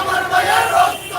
আমার ভাইয়ের রক্ত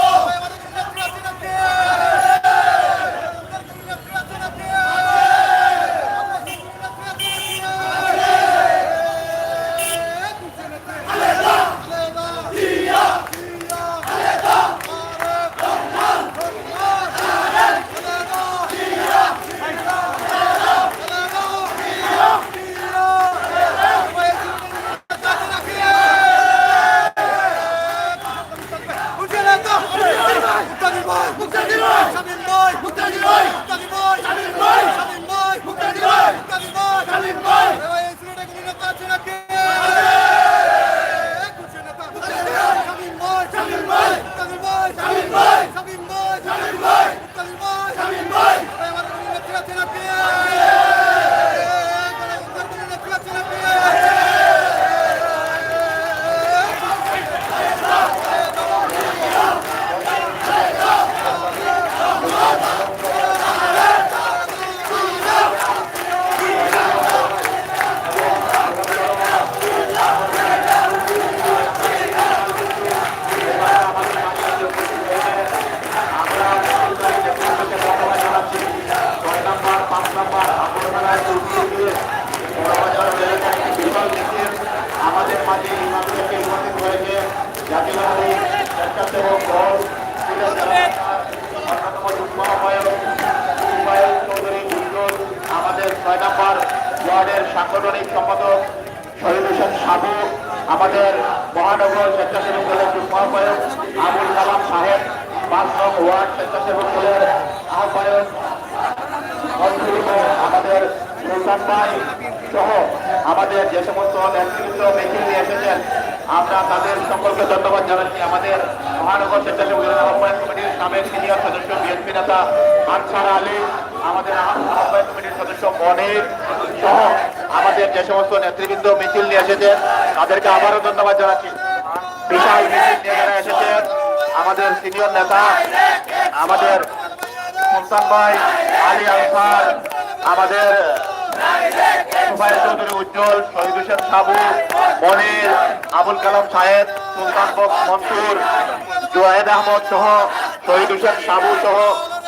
আমাদের মাঝে এই মানুষকে উপস্থিত হয়েছে জাতীয়তাবাদী স্বেচ্ছাসেবক দল চৌধুরী উজ্জ্বল, আমাদের ৬ নম্বর ওয়ার্ডের সাংগঠনিক সম্পাদক শহীদ হোসেন সাবু, আমাদের মহানগর স্বেচ্ছাসেবক দলের যুগ্ম আহ্বায়ক আবুল কালাম সাহেব, ৫ নং ওয়ার্ড স্বেচ্ছাসেবক দলের আহ্বায়ক আমাদের সুলতান ভাই সহ আমাদের যে সমস্ত নেতৃত্ব মিছিল নিয়ে এসেছেন, আমরা তাদের সকলকে ধন্যবাদ জানাচ্ছি। আমাদের মহানগর স্বেচ্ছাসেবক দলের আহ্বায়ক কমিটির সাবেক সিনিয়র সদস্য বিএনপি নেতা আনসার আলী, আমাদের আহ্বায়ক কমিটির সদস্য মনির সহ আমাদের যে সমস্ত নেতৃবৃন্দ মিছিল নিয়ে এসেছেন তাদেরকে আবারও ধন্যবাদ জানাচ্ছি। বিশাল মিছিল নিয়ে যারা এসেছেন আমাদের সিনিয়র নেতা আমাদের সুলতান ভাই আলী আনসার, আমাদের চৌধুরী উজ্জ্বল, শহীদ হোসেন সাবু, মনির, আবুল কালাম সাহেব, সুলতান বক মনসুর, জোয়েদ আহমদ সহ শহীদ হোসেন সাবু সহ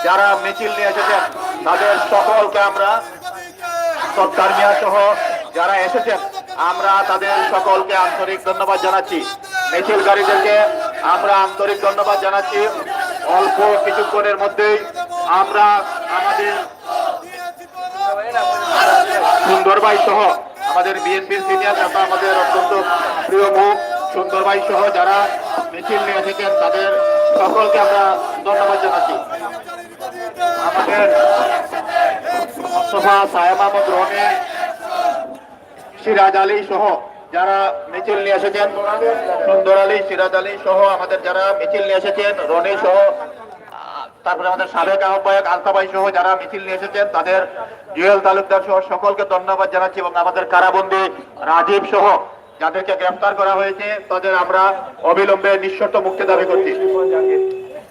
যারা মিছিল নিয়ে এসেছেন তাদের সকলকে আমরা সরকার মিয়া সহ যারা এসেছেন আমরা তাদের সকলকে আন্তরিক ধন্যবাদ জানাচ্ছি। মিছিলকারীদেরকে আমরা আন্তরিক ধন্যবাদ জানাচ্ছি। অল্প কিছুক্ষণের মধ্যেই আমরা আমাদের সুন্দর ভাই সহ আমাদের বিএনপির সিনিয়র নেতা, আমাদের অত্যন্ত প্রিয় মুখ সুন্দর ভাই সহ যারা মিছিল নিয়ে এসেছেন তাদের সকলকে আমরা ধন্যবাদ জানাচ্ছি। আমাদের মোস্তফা সাহেব আহমদ রনি, সিরাজ আলী সহ যারা মিছিল নিয়ে এসেছেন, সুন্দর আলী, সিরাজ আলী সহ আমাদের যারা মিছিল নিয়ে এসেছেন, রনি সহ, তারপরে আমাদের সাবেক আহ্বায়ক আলতাবাই সহ যারা মিছিল নিয়ে এসেছেন তাদের, জুয়েল তালুকদার সহ সকলকে ধন্যবাদ জানাচ্ছি। এবং আমাদের কারাবন্দী রাজীব সহ যাদেরকে গ্রেফতার করা হয়েছে তাদের আমরা অবিলম্বে নিঃশর্ত মুক্তি দাবি করছি।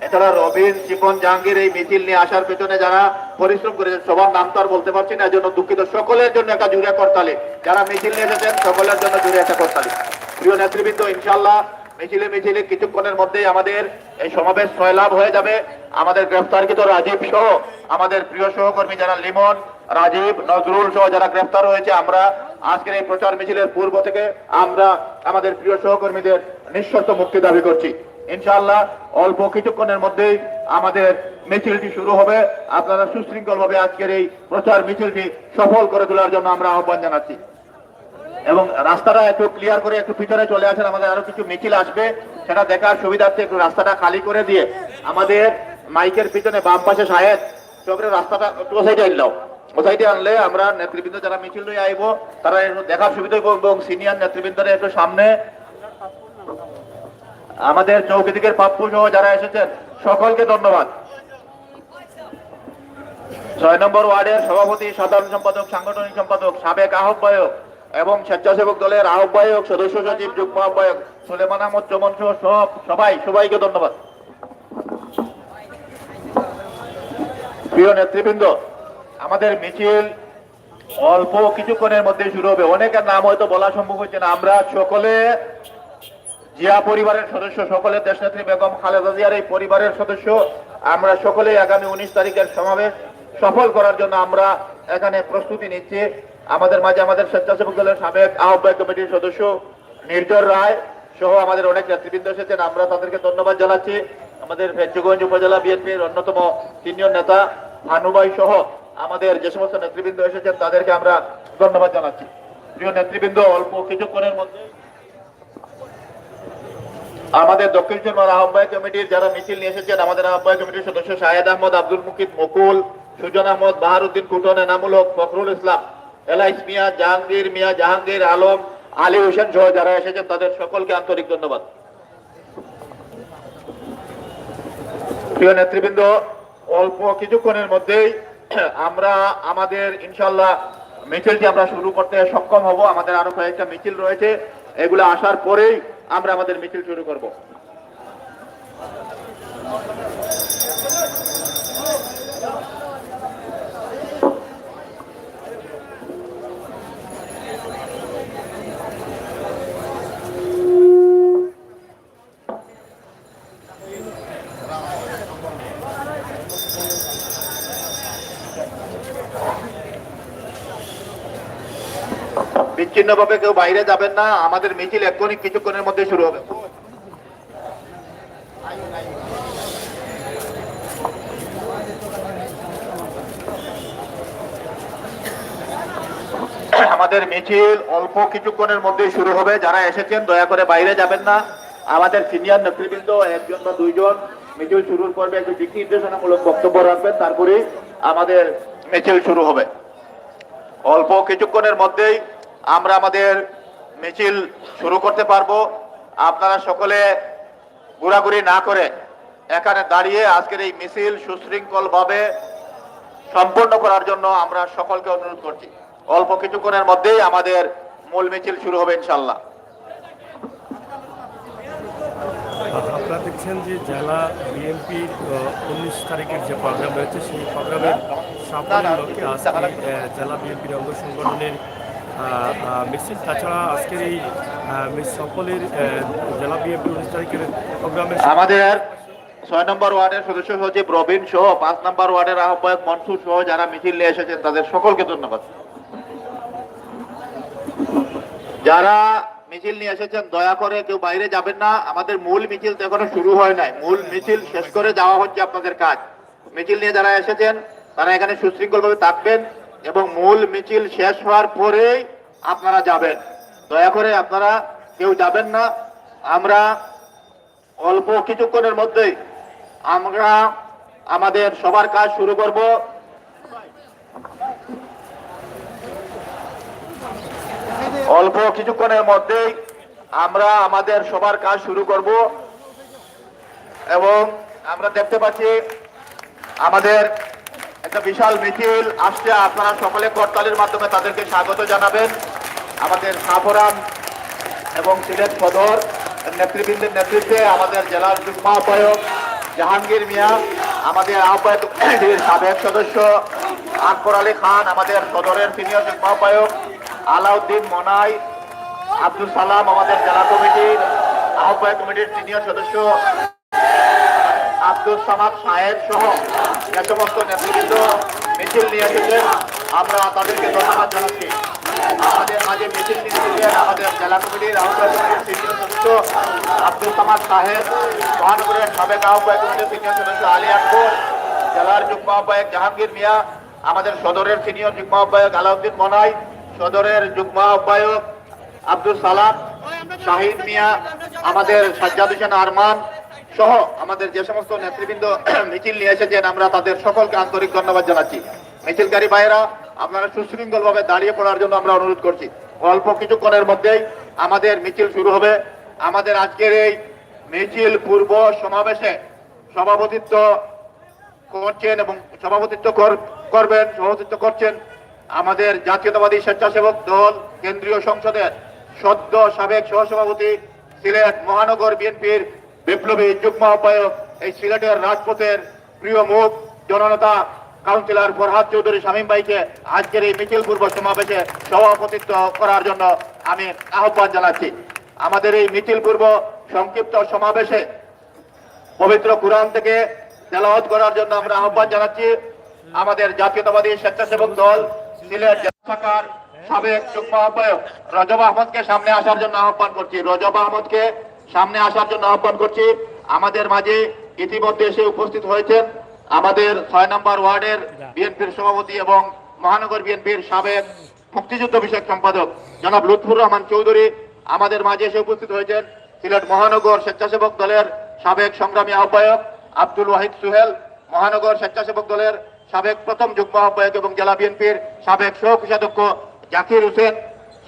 এছাড়া রবিন, চিকন, জাহাঙ্গীর এই মিছিল নিয়ে আসার পেছনে যারা পরিশ্রম করেছেন সবার নাম তো আর বলতে পারছি না, এর জন্য দুঃখিত। সকলের জন্য একটা জুড়ে করতালি, যারা মিছিল নিয়ে এসেছেন সকলের জন্য জুড়ে একটা করতালি। প্রিয় নেতৃবৃন্দ, ইনশাআল্লাহ মিছিলে মিছিলে কিছুক্ষণের মধ্যেই আমাদের এই সমাবেশ সয়লাভ হয়ে যাবে। আমাদের গ্রেফতারকৃত রাজীব সহ আমাদের প্রিয় সহকর্মী যারা লিমন, রাজীব, নজরুল সহ যারা গ্রেফতার হয়েছে, আমরা আজকের এই প্রচার মিছিলের পূর্ব থেকে আমরা আমাদের প্রিয় সহকর্মীদের নিঃশর্ত মুক্তি দাবি করছি। ইনশাআল্লাহ অল্প কিছুক্ষণের মধ্যেই আমাদের মিছিলটি শুরু হবে। আপনারা সুশৃঙ্খল ভাবে আজকের এই প্রচার মিছিলটি সফল করে তোলার জন্য আমরা আহ্বান জানাচ্ছি। এবং রাস্তাটা একটু ক্লিয়ার করে একটু ভিতরে চলে আসেন, আমাদের আরো কিছু মিছিল আসবে, সেটা দেখার সুবিধার্থে একটু রাস্তাটা খালি করে দিয়ে আমাদের মাইকের পিছনে বাম পাশে সাহেব চক্রে রাস্তাটা একটু সাইডে আনলাম, ও সাইডে আনলে আমরা নেতৃবৃন্দ যারা মিছিল নিয়ে আইব তারা একটু দেখার সুবিধা এবং সিনিয়র নেতৃবৃন্দরা একটু সামনে, আমাদের চৌকি দিকের পাপ্পু সহ যারা এসেছেন সকলকে ধন্যবাদ। ৬ নম্বর ওয়ার্ডের সভাপতি, সাধারণ সম্পাদক, সাংগঠনিক সম্পাদক, সাবেক আহ্বায়ক এবং স্বেচ্ছাসেবক দলের আহ্বায়ক, সদস্য সচিব, যুগ্ম আহ্বায়ক সুলেমান আহমদ চমন সহ সবাইকে ধন্যবাদ। প্রিয় নেতৃবৃন্দ, আমাদের মিছিল অল্প কিছুক্ষণের মধ্যে শুরু হবে। অনেকের নাম হয়তো বলা সম্ভব হচ্ছে না। আমরা সকলে জিয়া পরিবারের সদস্য, সকলে দেশনেত্রী বেগম খালেদা জিয়ার এই পরিবারের সদস্য। আমরা সকলেই আগামী 19 তারিখের সমাবেশ সফল করার জন্য আমরা এখানে প্রস্তুতি নিচ্ছি। আমাদের মাঝে আমাদের স্বেচ্ছাসেবক দলের সাবেক আহ্বায়ক কমিটির সদস্য নির্ঝর রায় সহ আমাদের অনেক নেতৃবৃন্দ এসেছেন, আমরা তাদেরকে ধন্যবাদ জানাচ্ছি। আমাদের ফেঞ্চগঞ্জ উপজেলা বিএনপির অন্যতম সিনিয়র নেতা ভানুভাই সহ আমাদের যে সমস্ত নেতৃবৃন্দ এসেছেন তাদেরকে আমরা ধন্যবাদ জানাচ্ছি। প্রিয় নেতৃবৃন্দ, অল্প কিছুক্ষণের মধ্যে আমাদের দক্ষিণ চুরমার আহ্বায়ক কমিটির যারা মিছিল নিয়ে এসেছেন, আমাদের আহ্বায়ক কমিটির সদস্য শাহেদ আহমদ, আব্দুল মুকিত, মুকুল, সুজন আহমদ, বাহারুদ্দিন কুটন, এনামুল হক, ফখরুল ইসলাম, এলাইস মিয়া, জাহাঙ্গীর আলম, আলী হোসেন সহ যারা এসেছেন তাদের সকলকে আন্তরিক ধন্যবাদ। প্রিয় নেতৃবৃন্দ, অল্প কিছুক্ষণের মধ্যেই আমরা আমাদের ইনশাল্লাহ মিছিলটি আমরা শুরু করতে সক্ষম হব। আমাদের আরো কয়েকটা মিছিল রয়েছে, এগুলো আসার পরেই আমরা আমাদের মিছিল শুরু করব। বিচ্ছিন্নভাবে কেউ বাইরে যাবেন না, আমাদের মিছিল এক্ষুনি কিছুক্ষণের মধ্যে শুরু হবে। আমাদের মিছিল অল্প কিছুক্ষণের মধ্যে শুরু হবে। যারা এসেছেন দয়া করে বাইরে যাবেন না। আমাদের সিনিয়র নেতৃবৃন্দ একজন বা দুইজন মিছিল শুরুর পর্বে একটু দিক নির্দেশনামূলক বক্তব্য রাখবেন, তারপরে আমাদের মিছিল শুরু হবে। অল্প কিছুক্ষণের মধ্যেই আমরা আমাদের মিছিল শুরু করতে পারবো। আপনারা সকলে ঘোরাঘুরি না করে এখানে দাঁড়িয়ে আজকের এই মিছিল সুশৃঙ্খলভাবে সম্পন্ন করার জন্য আমরা সকলকে অনুরোধ করছি। অল্প কিছুক্ষণের মধ্যেই আমাদের মূল মিছিল শুরু হবে ইনশাল্লাহ। আপনারা দেখছেন যে জেলা বিএনপির 19 তারিখের যে প্রোগ্রাম রয়েছে সেই প্রোগ্রামের সাফল্যের লক্ষ্যে আজকে জেলা বিএনপির অঙ্গ সংগঠনের মিছিল। তাছাড়া আজকের এই সকলের জেলা বিএনপির 19 তারিখের প্রোগ্রামে আমাদের 6 নম্বর ওয়ার্ডের সদস্য সচিব রবিন সহ 5 নম্বর ওয়ার্ডের আহ্বায়ক মনসুর সহ যারা মিছিল নিয়ে এসেছেন তাদের সকলকে ধন্যবাদ। যারা মিছিল নিয়ে এসেছেন দয়া করে কেউ বাইরে যাবেন না। আমাদের মূল মিছিল তো এখনো শুরু হয় নাই, মূল মিছিল শেষ করে যাওয়া হচ্ছে আপনাদের কাজ। মিছিল নিয়ে যারা এসেছেন তারা এখানে সুশৃঙ্খলভাবে থাকবেন এবং মূল মিছিল শেষ হওয়ার পরেই আপনারা যাবেন। দয়া করে আপনারা কেউ যাবেন না। আমরা অল্প কিছুক্ষণের মধ্যেই আমরা আমাদের সবার কাজ শুরু করব। অল্প কিছুক্ষণের মধ্যেই আমরা আমাদের সবার কাজ শুরু করব এবং আমরা দেখতে পাচ্ছি আমাদের একটা বিশাল মিছিল আসছে। আপনারা সকলে করতালির মাধ্যমে তাদেরকে স্বাগত জানাবেন। আমাদের সাফরান এবং সিলেট সদর নেতৃবৃন্দের নেতৃত্বে আমাদের জেলার যুগ্ম আহ্বায়ক জাহাঙ্গীর মিয়া, আমাদের আহ্বায়ক সাবেক সদস্য আকবর আলী খান, আমাদের সদরের সিনিয়র যুগ্ম আহ্বায়ক আলাউদ্দিন মনাই, আব্দুল সালাম, আমাদের জেলা কমিটির আহ্বায়ক কমিটির সিনিয়র সদস্য আব্দুল সামাদ সাহেব সহ যে সমস্ত নেতৃবৃন্দ মিছিল নিয়ে এসেছেন আমরা তাদেরকে ধন্যবাদ জানাচ্ছি। আমাদের মাঝে মিছিল নিয়ে এসেছেন আমাদের জেলা কমিটির আহ্বায়ক কমিটির সিনিয়র সদস্য আব্দুল সামাদ সাহেব, মহানগরের সাবেক আহ্বায়ক কমিটির সিনিয়র সদস্য আলী আকবর, জেলার যুগ্ম আহ্বায়ক জাহাঙ্গীর মিয়া, আমাদের সদরের সিনিয়র যুগ্ম আহ্বায়ক আলাউদ্দিন মনাই, সদরের যুগ্ম আহ্বায়ক আব্দুল সালাম, শাহিদ মিয়া, আমাদের সাজ্জাদ হোসেন আরমান সহ আমাদের যে সমস্ত নেতৃবৃন্দ মিছিল নিয়ে এসেছেন আমরা তাদের সকলকে আন্তরিক ধন্যবাদ জানাচ্ছি। মিছিলকারী ভাইয়েরা আপনারা সুশৃঙ্খলভাবে দাঁড়িয়ে পড়ার জন্য আমরা অনুরোধ করছি। অল্প কিছুক্ষণের মধ্যেই আমাদের মিছিল শুরু হবে। আমাদের আজকের এই মিছিল পূর্ব সমাবেশে সভাপতিত্ব করছেন এবং সভাপতিত্ব করছেন আমাদের জাতীয়তাবাদী স্বেচ্ছাসেবক দল কেন্দ্রীয় সংসদের সদ্য সাবেক সহসভাপতি, সিলেট মহানগর বিএনপির বিপ্লবী যুগ্ম আহ্বায়ক, এই সিলেটের রাজপথের প্রিয় মুখ জননেতা কাউন্সিলর ফরহাদ চৌধুরী শামীম ভাইকে আজকের এই মিছিল পূর্ব সমাবেশে সভাপতিত্ব করার জন্য আমি আহ্বান জানাচ্ছি। আমাদের এই মিছিল পূর্ব সংক্ষিপ্ত সমাবেশে পবিত্র কুরআন থেকে তেলাওয়াত করার জন্য আমরা আহ্বান জানাচ্ছি আমাদের জাতীয়তাবাদী স্বেচ্ছাসেবক দল সিলেট জেলা শাখার সাবেক যুগ্ম আহ্বায়ক রজব আহমদকে সামনে আসার জন্য আহ্বান করছি। রজব আহমদকে সামনে আসার জন্য আহ্বান করছি। আমাদের মাঝে ইতিমধ্যে এসে উপস্থিত হয়েছেন আমাদের 6 নম্বর ওয়ার্ডের বিএনপির সভাপতি এবং মহানগর বিএনপির সাবেক মুক্তিযুদ্ধ বিষয়ক সম্পাদক জনাব লুৎফুর রহমান চৌধুরী আমাদের মাঝে এসে উপস্থিত হয়েছেন। সিলেট মহানগর স্বেচ্ছাসেবক দলের সাবেক সংগ্রামী আহ্বায়ক আব্দুল ওয়াহিদ সুহেল, মহানগর স্বেচ্ছাসেবক দলের সাবেক প্রথম যুগ্ম আহ্বায়ক এবং জেলা বিএনপির সাবেক সহ-কোষাধ্যক্ষ জাকির হোসেন,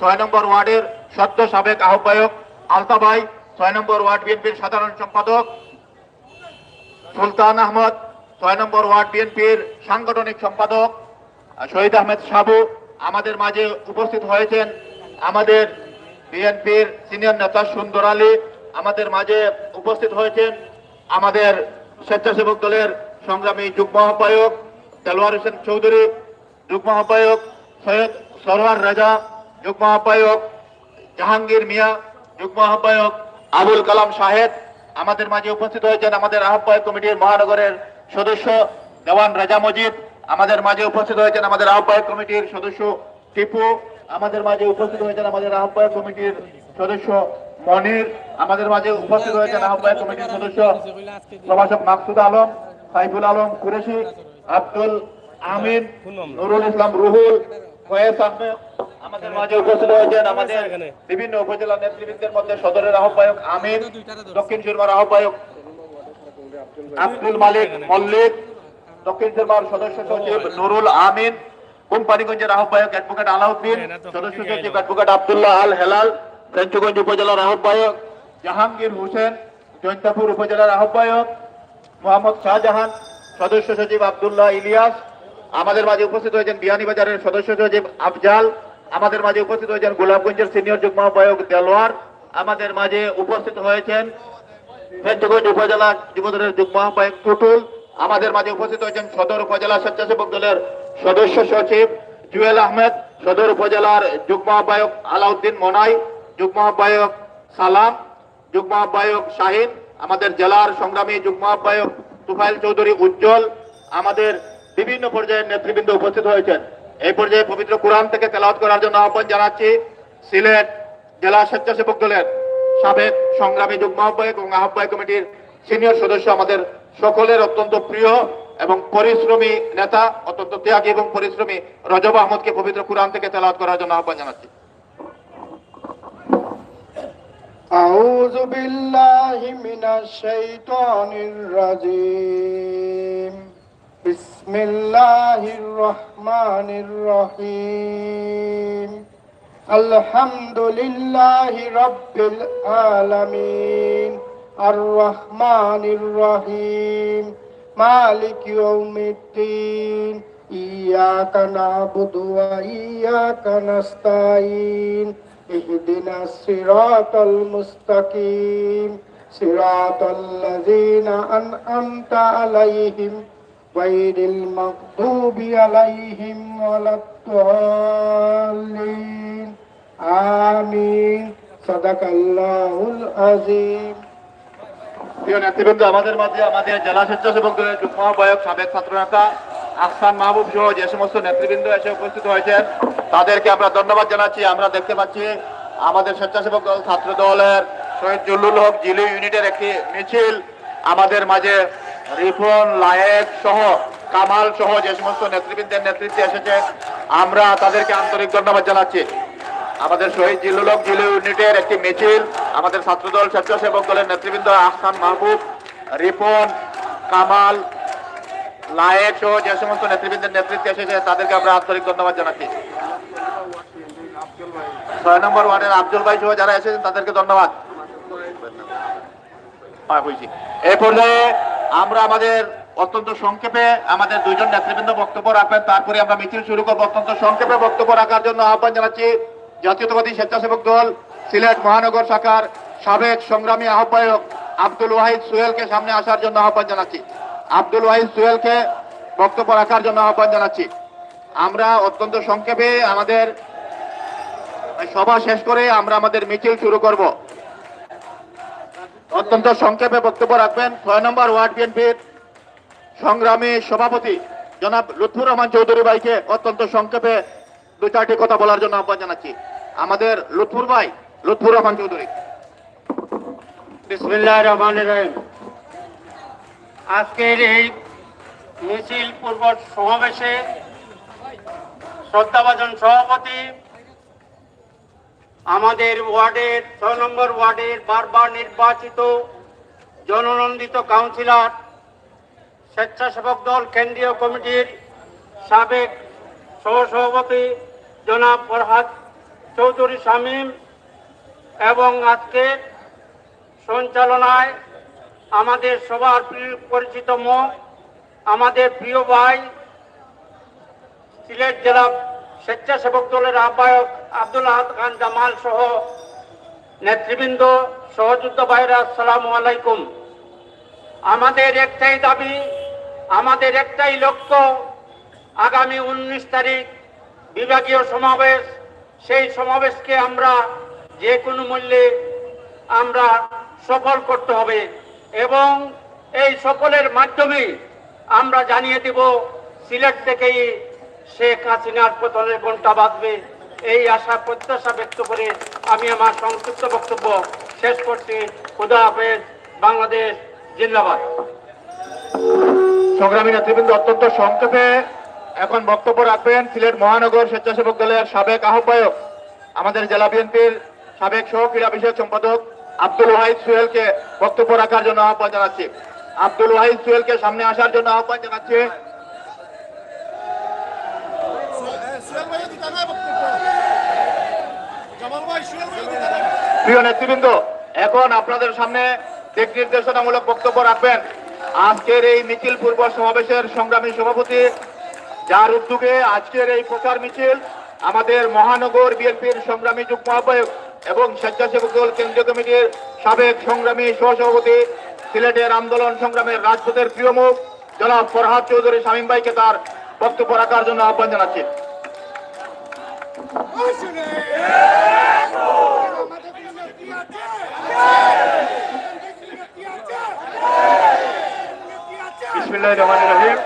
6 নম্বর ওয়ার্ডের সদ্য সাবেক আহ্বায়ক আলতাবাই, 6 নম্বর ওয়ার্ড বিএনপির সাধারণ সম্পাদক সুলতান আহমদ, 6 নম্বর ওয়ার্ড বিএনপির সাংগঠনিক সম্পাদক শহীদ আহমেদ সাবু আমাদের মাঝে উপস্থিত হয়েছেন। আমাদের বিএনপির সিনিয়র নেতা সুন্দর আলী আমাদের মাঝে উপস্থিত হয়েছেন। আমাদের স্বেচ্ছাসেবক দলের সংগ্রামী যুগ্ম আহ্বায়ক দেলোয়ার হোসেন চৌধুরী, যুগ্ম আহ্বায়ক সৈয়দ সরওয়ার রাজা, যুগ্ম আহ্বায়ক জাহাঙ্গীর মিয়া, যুগ্ম আহ্বায়ক আবুল কালাম শাহেদ আমাদের মাঝে উপস্থিত হয়েছেন। আমাদের আহ্বায়ক কমিটির মহানগরের সদস্য দেওয়ান রাজা মজিদ আমাদের মাঝে উপস্থিত হয়েছেন। আমাদের আহ্বায়ক কমিটির সদস্য টিপু আমাদের মাঝে উপস্থিত হয়েছেন। আমাদের আহ্বায়ক কমিটির সদস্য মনির আমাদের মাঝে উপস্থিত হয়েছেন। আহ্বায়ক কমিটির সদস্য প্রভাষক মাকসুদ আলম, সাইফুল আলম কুরেশি, আব্দুল আমিন, নুরুল ইসলাম রুহুল, ফয়েজ আহমেদ আমাদের মাঝে উপস্থিত হয়েছেন। আমাদের বিভিন্ন উপজেলা নেতৃবৃন্দের মধ্যে সদরের আহ্বায়ক আমিন, দক্ষিণ সুরমার আহ্বায়ক আব্দুল মালিক মল্লিক, দক্ষিণ সুরমার সদস্য সচিব নুরুল আমিন, কোম্পানিগঞ্জের আহ্বায়ক অ্যাডভোকেট আলাউদ্দিন, সদস্য সচিব অ্যাডভোকেট আব্দুল্লাহ আল হেলাল, ফেঞ্চুগঞ্জ উপজেলার আহ্বায়ক জাহাঙ্গীর হোসেন, জৈন্তাপুর উপজেলার আহ্বায়ক মোহাম্মদ শাহজাহান, সদস্য সচিব আব্দুল্লাহ ইলিয়াস আমাদের মাঝে উপস্থিত হয়েছেন। বিয়ানীবাজারের সদস্য সচিব আফজাল আমাদের মাঝে উপস্থিত হয়েছেন। গোলাপগঞ্জের সিনিয়র যুগ্ম আহ্বায়ক দেলোয়ার আমাদের মাঝে উপস্থিত হয়েছেন। ফেঞ্চুগঞ্জ উপজেলা যুবদলের যুগ্ম আহ্বায়ক টুটুল আমাদের মাঝে উপস্থিত হয়েছেন। সদর উপজেলা স্বেচ্ছাসেবক দলের সদস্য সচিব জুয়েল আহমেদ, সদর উপজেলার যুগ্ম আহ্বায়ক আলাউদ্দিন মনাই, যুগ্ম আহ্বায়ক সালাম, যুগ্ম আহ্বায়ক শাহিন, আমাদের জেলার সংগ্রামী যুগ্ম আহ্বায়ক তুফাইল চৌধুরী উজ্জ্বল, আমাদের বিভিন্ন পর্যায়ের নেতৃবৃন্দ উপস্থিত হয়েছেন। এই পর্যায়ে পবিত্র কুরআন থেকে তেলাওয়াত করার জন্য আহ্বান জানাচ্ছি সিলেট জেলা স্বেচ্ছাসেবক দলের সাবেক সংগ্রামী যুগ্ম আহ্বায়ক এবং আহ্বায়ক কমিটির সিনিয়র সদস্য, আমাদের সকলের অত্যন্ত প্রিয় এবং পরিশ্রমী নেতা, অত্যন্ত ত্যাগী এবং পরিশ্রমী রজব আহমদকে পবিত্র কুরআন থেকে তেলাওয়াত করার জন্য আহ্বান জানাচ্ছি। أعوذ بالله من الشيطان الرجيم بسم الله الرحمن الرحيم الحمد لله رب العالمين الرحمن الرحيم مالك يوم الدين إياك نعبد وإياك نستعين اهدنا الصراط المستقيم صراط الذين أنعمت عليهم غير المغضوب عليهم ولا الضالين آمين صدق الله العظيم। প্রিয় নেতৃবৃন্দ, আমাদের মাঝে আমাদের জেলা স্বেচ্ছাসেবক দলের যুগ্ম আহ্বায়ক সাবেক ছাত্রনেতা আহসান মাহবুব সহ যে সমস্ত নেতৃবৃন্দ এসে উপস্থিত হয়েছেন তাদেরকে আমরা ধন্যবাদ জানাচ্ছি। আমরা দেখতে পাচ্ছি আমাদের স্বেচ্ছাসেবক দল ছাত্র দলের শহীদ জুল্লুল হক জিলু ইউনিটের একটি মিছিল আমাদের মাঝে রিফন লায়েক সহ কামাল সহ যে সমস্ত নেতৃবৃন্দের নেতৃত্বে এসেছে আমরা তাদেরকে আন্তরিক ধন্যবাদ জানাচ্ছি। আমাদের শহীদ জিল্লুল হক জিলু ইউনিটের একটি মিছিল আমাদের ছাত্রদল স্বেচ্ছাসেবক দলের নেতৃবৃন্দ আহসান মাহবুব, রিপন, কামাল, লায়েক সহ যে সমস্ত নেতৃবৃন্দের নেতৃত্বে এসেছে তাদেরকে আমরা আন্তরিক ধন্যবাদ জানাচ্ছি। 6 নম্বর ওয়ার্ডের আব্দুল ভাই সহ যারা এসেছেন তাদেরকে ধন্যবাদ। এই পর্যায়ে আমরা আমাদের অত্যন্ত সংক্ষেপে আমাদের দুইজন নেতৃবৃন্দ বক্তব্য রাখবেন, তারপরে আমরা মিছিল শুরু করবো। অত্যন্ত সংক্ষেপে বক্তব্য রাখার জন্য আহ্বান জানাচ্ছি জাতীয়তাবাদী স্বেচ্ছাসেবক দল সিলেট মহানগর শাখার সাবেক সংগ্রামী আহ্বায়ক আব্দুল ওয়াহিদ সুহেলকে সামনে আসার জন্য আহ্বান জানাচ্ছি। আব্দুল ওয়াহিদ সুহেলকে বক্তব্য রাখার জন্য আহ্বান জানাচ্ছি। আমরা অত্যন্ত সংক্ষেপে আমাদের সভা শেষ করে আমরা আমাদের মিছিল শুরু করব। অত্যন্ত সংক্ষেপে বক্তব্য রাখবেন ৬ নম্বর ওয়ার্ড বিএনপির সংগ্রামী সভাপতি জনাব লুৎফুর রহমান চৌধুরী ভাইকে অত্যন্ত সংক্ষেপে 2-4টি কথা বলার জন্য আহ্বান জানাচ্ছি। আমাদের লুৎফুর রহমান চৌধুরী। বিসমিল্লাহির রহমানির রহিম। আজকের এই মিছিল পূর্ব সমাবেশে শ্রদ্ধাভাজন সভাপতি, আমাদের ওয়ার্ডের ৬ নম্বর ওয়ার্ডের বারবার নির্বাচিত জননন্দিত কাউন্সিলর, স্বেচ্ছাসেবক দল কেন্দ্রীয় কমিটির সাবেক সহসভাপতি জনাব ফরহাদ চৌধুরী শামীম এবং আজকের সঞ্চালনায় আমাদের সবার পরিচিত মুখ, আমাদের প্রিয় ভাই সিলেট জেলা স্বেচ্ছাসেবক দলের আহ্বায়ক আব্দুল আহাদ খান জামাল সহ নেতৃবৃন্দ, সহযোদ্ধা ভাইরা, আসসালামু আলাইকুম। আমাদের একটাই দাবি, আমাদের একটাই লক্ষ্য, আগামী 19 তারিখ বিভাগীয় সমাবেশ। সেই সমাবেশকে আমরা যে কোনো মূল্যে আমরা সফল করতে হবে এবং এই সফলের মাধ্যমে আমরা জানিয়ে দেব সিলেট থেকেই শেখ হাসিনার পতনের ঘণ্টা বাজবে। এই আশা প্রত্যাশা ব্যক্ত করে আমি আমার সংক্ষিপ্ত বক্তব্য শেষ করছি। খুদা হাফেজ, বাংলাদেশ জিন্দাবাদ। সংগ্রামী নেতৃবৃন্দ, অত্যন্ত সংক্ষেপে এখন বক্তব্য রাখবেন সিলেট মহানগর স্বেচ্ছাসেবক দলের সাবেক আহ্বায়ক, আমাদের জেলা বিএনপির সাবেক সহ ক্রীড়া বিষয়ক সম্পাদক আব্দুল ওয়াহিদ সোহেলকে বক্তব্য রাখার জন্য আহ্বান জানাচ্ছি। আব্দুল ওয়াহিদ সোহেলকে সামনে আসার জন্য আহ্বান জানাচ্ছি। প্রিয় নেতৃবৃন্দ, এখন আপনাদের সামনে দিক নির্দেশনামূলক বক্তব্য রাখবেন আজকের এই মিছিল পূর্ব সমাবেশের সংগ্রামী সভাপতি, যার উদ্যোগে আজকের এই প্রচার মিছিল আমাদের মহানগর বিএনপির সংগ্রামী যুগ্ম আহ্বায়ক এবং স্বেচ্ছাসেবক দল কেন্দ্রীয় কমিটির সাবেক সংগ্রামী সহসভাপতি, সিলেটের আন্দোলন সংগ্রামের রাজপথের প্রিয় মুখ জনাব ফরহাদ চৌধুরী শামীম ভাইকে তার বক্তব্য রাখার জন্য আহ্বান জানাচ্ছি। বিসমিল্লাহির রহমানির রহিম।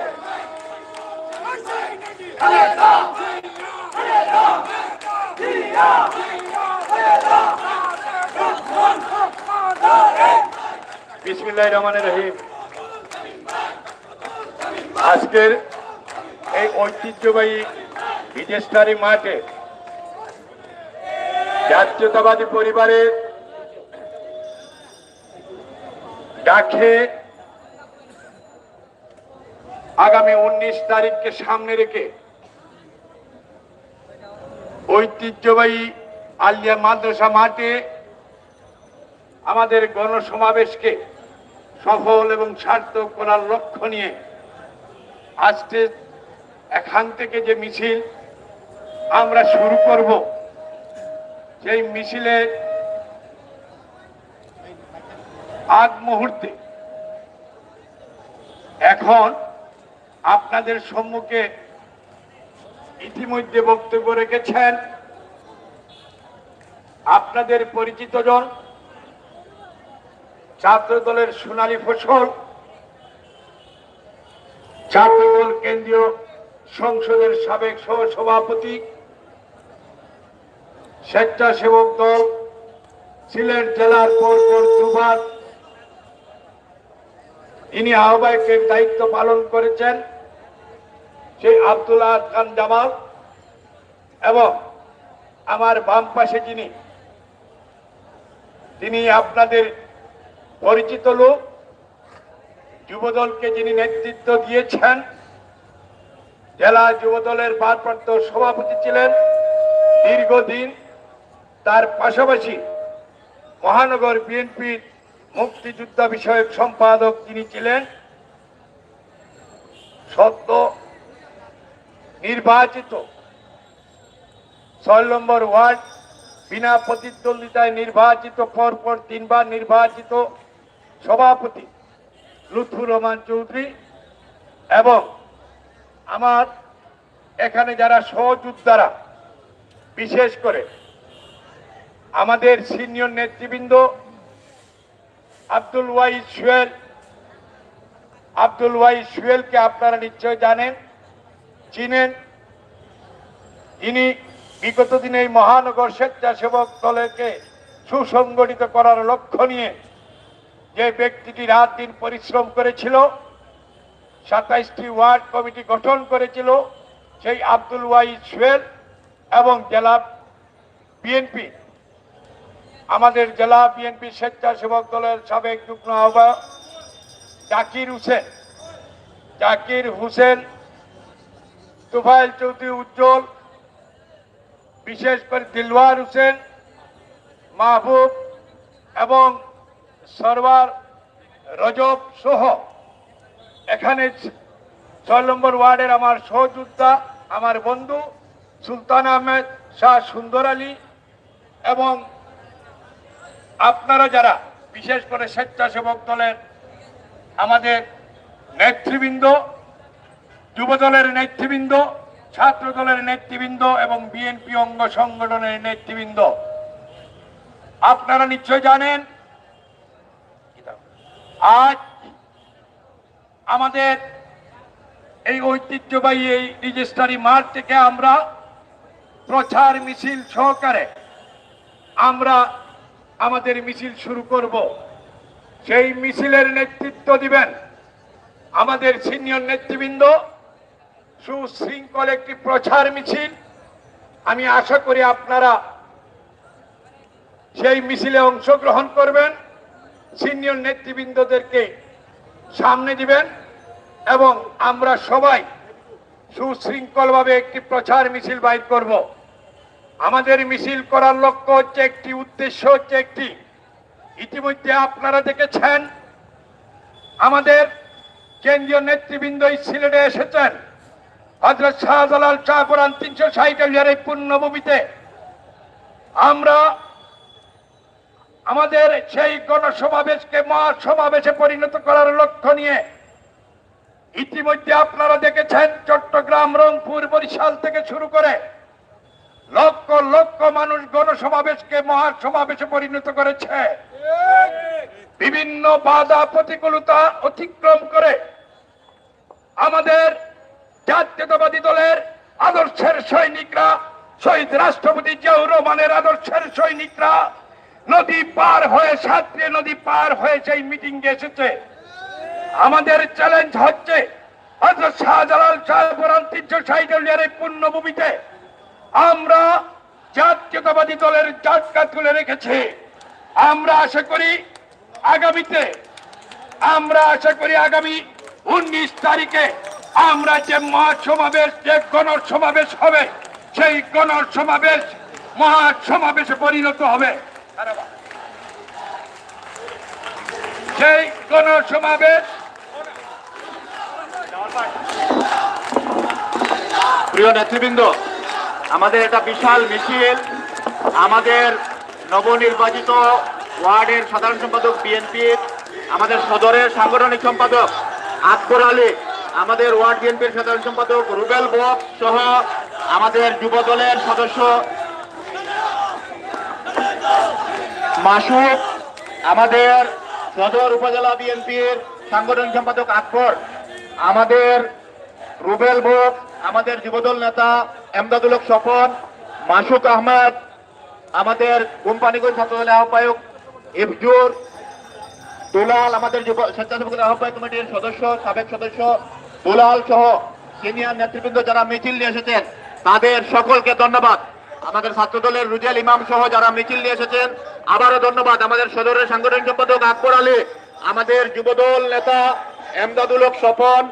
বিসমিল্লাহির রহমানির রহিম। আজকের এই ঐতিহ্যবাহী বিদেশটারি মাঠে জাতীয়তাবাদী পরিবারের ডাকে আগামী 19 তারিখকে সামনে রেখে ঐতিহ্যবাহী আলিয়া মাদ্রাসা মাঠে আমাদের গণসমাবেশকে সফল এবং সার্থক করার লক্ষ্য নিয়ে আজকে এখান থেকে যে মিছিল আমরা শুরু করব, সেই মিছিলের আগ মুহূর্তে এখন আপনাদের সম্মুখে ইতিমধ্যে বক্তব্য রেখেছেন আপনাদের পরিচিত জন, ছাত্র দলের সোনালী ফসল, ছাত্রদল কেন্দ্রীয় সংসদের সাবেক সহসভাপতি, স্বেচ্ছাসেবক দল সিলেট জেলার পরপর দুবার ইনি আহ্বায়কের দায়িত্ব পালন করেছেন সেই আব্দুল আহাদ খান জামাল, এবং আমার বাম পাশে তিনি আপনাদের পরিচিত লোক, যুবদলকে যিনি নেতৃত্ব দিয়েছেন, জেলা যুবদলের ভারপ্রাপ্ত সভাপতি ছিলেন দীর্ঘদিন, তার পাশাপাশি মহানগর বিএনপির মুক্তিযোদ্ধা বিষয়ক সম্পাদক তিনি ছিলেন, সদ্য নির্বাচিত ৬ নম্বর ওয়ার্ড বিনা প্রতিদ্বন্দ্বিতায় নির্বাচিত, পরপর 3 বার নির্বাচিত সভাপতি লুৎফুর রহমান চৌধুরী এবং আমার এখানে যারা সহযোদ্ধারা, বিশেষ করে আমাদের সিনিয়র নেতৃবৃন্দ আব্দুল ওয়াহিদ সুহেলকে আপনারা নিশ্চয় জানেন, চিনেন। যিনি বিগত দিনে এই মহানগর স্বেচ্ছাসেবক দলকে সুসংগঠিত করার লক্ষ্য নিয়ে যে ব্যক্তিটি রাত দিন পরিশ্রম করেছিল, 27টি ওয়ার্ড কমিটি গঠন করেছিল, সেই আব্দুল ওয়াহিদ সুহেল এবং জেলা বিএনপি, আমাদের জেলা বিএনপি স্বেচ্ছাসেবক দলের সাবেক যুগ্ম আহ্বায়ক জাকির হোসেন, তুফাইল চৌধুরী উজ্জ্বল, বিশেষ করে দিলওয়ার হোসেন, মাহবুব এবং সরওয়ার রজব সহ এখানে 6 নম্বর ওয়ার্ডের আমার সহযোদ্ধা, আমার বন্ধু সুলতান আহমেদ শাহ সুন্দর আলী এবং আপনারা যারা বিশেষ করে স্বেচ্ছাসেবক দলের আমাদের নেতৃবৃন্দ, যুব দলের নেতৃবৃন্দ, ছাত্র দলের নেতৃবৃন্দ এবং বিএনপি অঙ্গ সংগঠনের নেতৃবৃন্দ, আপনারা নিশ্চয় জানেন আজ আমাদের এই ঐতিহ্যবাহী এই রেজিস্ট্রারি মাঠ থেকে আমরা প্রচার মিছিল সহকারে আমরা আমাদের মিছিল শুরু করব। সেই মিছিলের নেতৃত্ব দিবেন আমাদের সিনিয়র নেতৃবৃন্দ। সুশৃঙ্খল একটি প্রচার মিছিল, আমি আশা করি আপনারা সেই মিছিলে অংশগ্রহণ করবেন, সিনিয়র নেতৃবৃন্দদেরকে সামনে দিবেন এবং আমরা সবাই সুশৃঙ্খলভাবে একটি প্রচার মিছিল বাইর করব। আমাদের মিছিল করার লক্ষ্য হচ্ছে একটি, উদ্দেশ্য হচ্ছে একটি। ইতিমধ্যে আপনারা দেখেছেন আমাদের কেন্দ্রীয় নেতৃবৃন্দ সিলেটে এসেছেন। হযরত শাহজালাল শাহপুরান 360 এই পুণ্যভূমিতে আমরা আমাদের সেই গণসমাবেশকে মহাসমাবেশে পরিণত করার লক্ষ্য নিয়ে ইতিমধ্যে আপনারা দেখেছেন চট্টগ্রাম, রংপুর, বরিশাল থেকে শুরু করে লক্ষ লক্ষ মানুষ গণসমাবেশকে মহাসমাবেশে পরিণত করেছে। বিভিন্ন বাধা প্রতিকূলতা অতিক্রম করে আমাদের জাতীয়তাবাদী দলের আদর্শের সৈনিকরা, শহীদ রাষ্ট্রপতি জিয়াউর রহমানের আদর্শের সৈনিকরা নদী পার হয়ে, সাতরে নদী পার হয়ে সেই মিটিং এসেছে। আমাদের চ্যালেঞ্জ হচ্ছে হযরত শাহজালাল শাহপুরান 360 এই পুণ্যভূমিতে আমরা জাতীয়তাবাদী দলের ঝান্ডা তুলে রেখেছি। আমরা আশা করি আগামী 19 তারিখে আমরা যে মহাসমাবেশ, যে গণসমাবেশ হবে, সেই গণসমাবেশ মহাসমাবেশে পরিণত হবে। সেই গণসমাবেশ, প্রিয় নেতৃবৃন্দ, আমাদের এটা বিশাল মিছিল। আমাদের নবনির্বাচিত ওয়ার্ডের সাধারণ সম্পাদক বিএনপির, আমাদের সদরের সাংগঠনিক সম্পাদক আকবর আলী, আমাদের ওয়ার্ড বিএনপির সাধারণ সম্পাদক রুবেল বক সহ আমাদের যুব দলের সদস্য মাসুদ, আমাদের সদর উপজেলা বিএনপির সাংগঠনিক সম্পাদক আকবর, আমাদের রুবেল বক, আমাদের যুবদল নেতা এমদাদুল হক স্বপন, মাসুক আহমেদ, আমাদের কোম্পানিগঞ্জ ছাত্রদলের আহ্বায়ক ইফজুর, দুলাল, আমাদের যুব স্বেচ্ছাসেবক আহ্বায়ক কমিটির সদস্য, সাবেক সদস্য দুলাল সহ সিনিয়র নেতৃবৃন্দ যারা মিছিল নিয়ে এসেছেন তাদের সকলকে ধন্যবাদ। আমাদের ছাত্রদলের রুজেল ইমাম সহ যারা মিছিল নিয়ে এসেছেন আবারও ধন্যবাদ। আমাদের সদরের সাংগঠনিক সম্পাদক আকবর আলী, আমাদের যুবদল নেতা এমদাদুল হক স্বপন,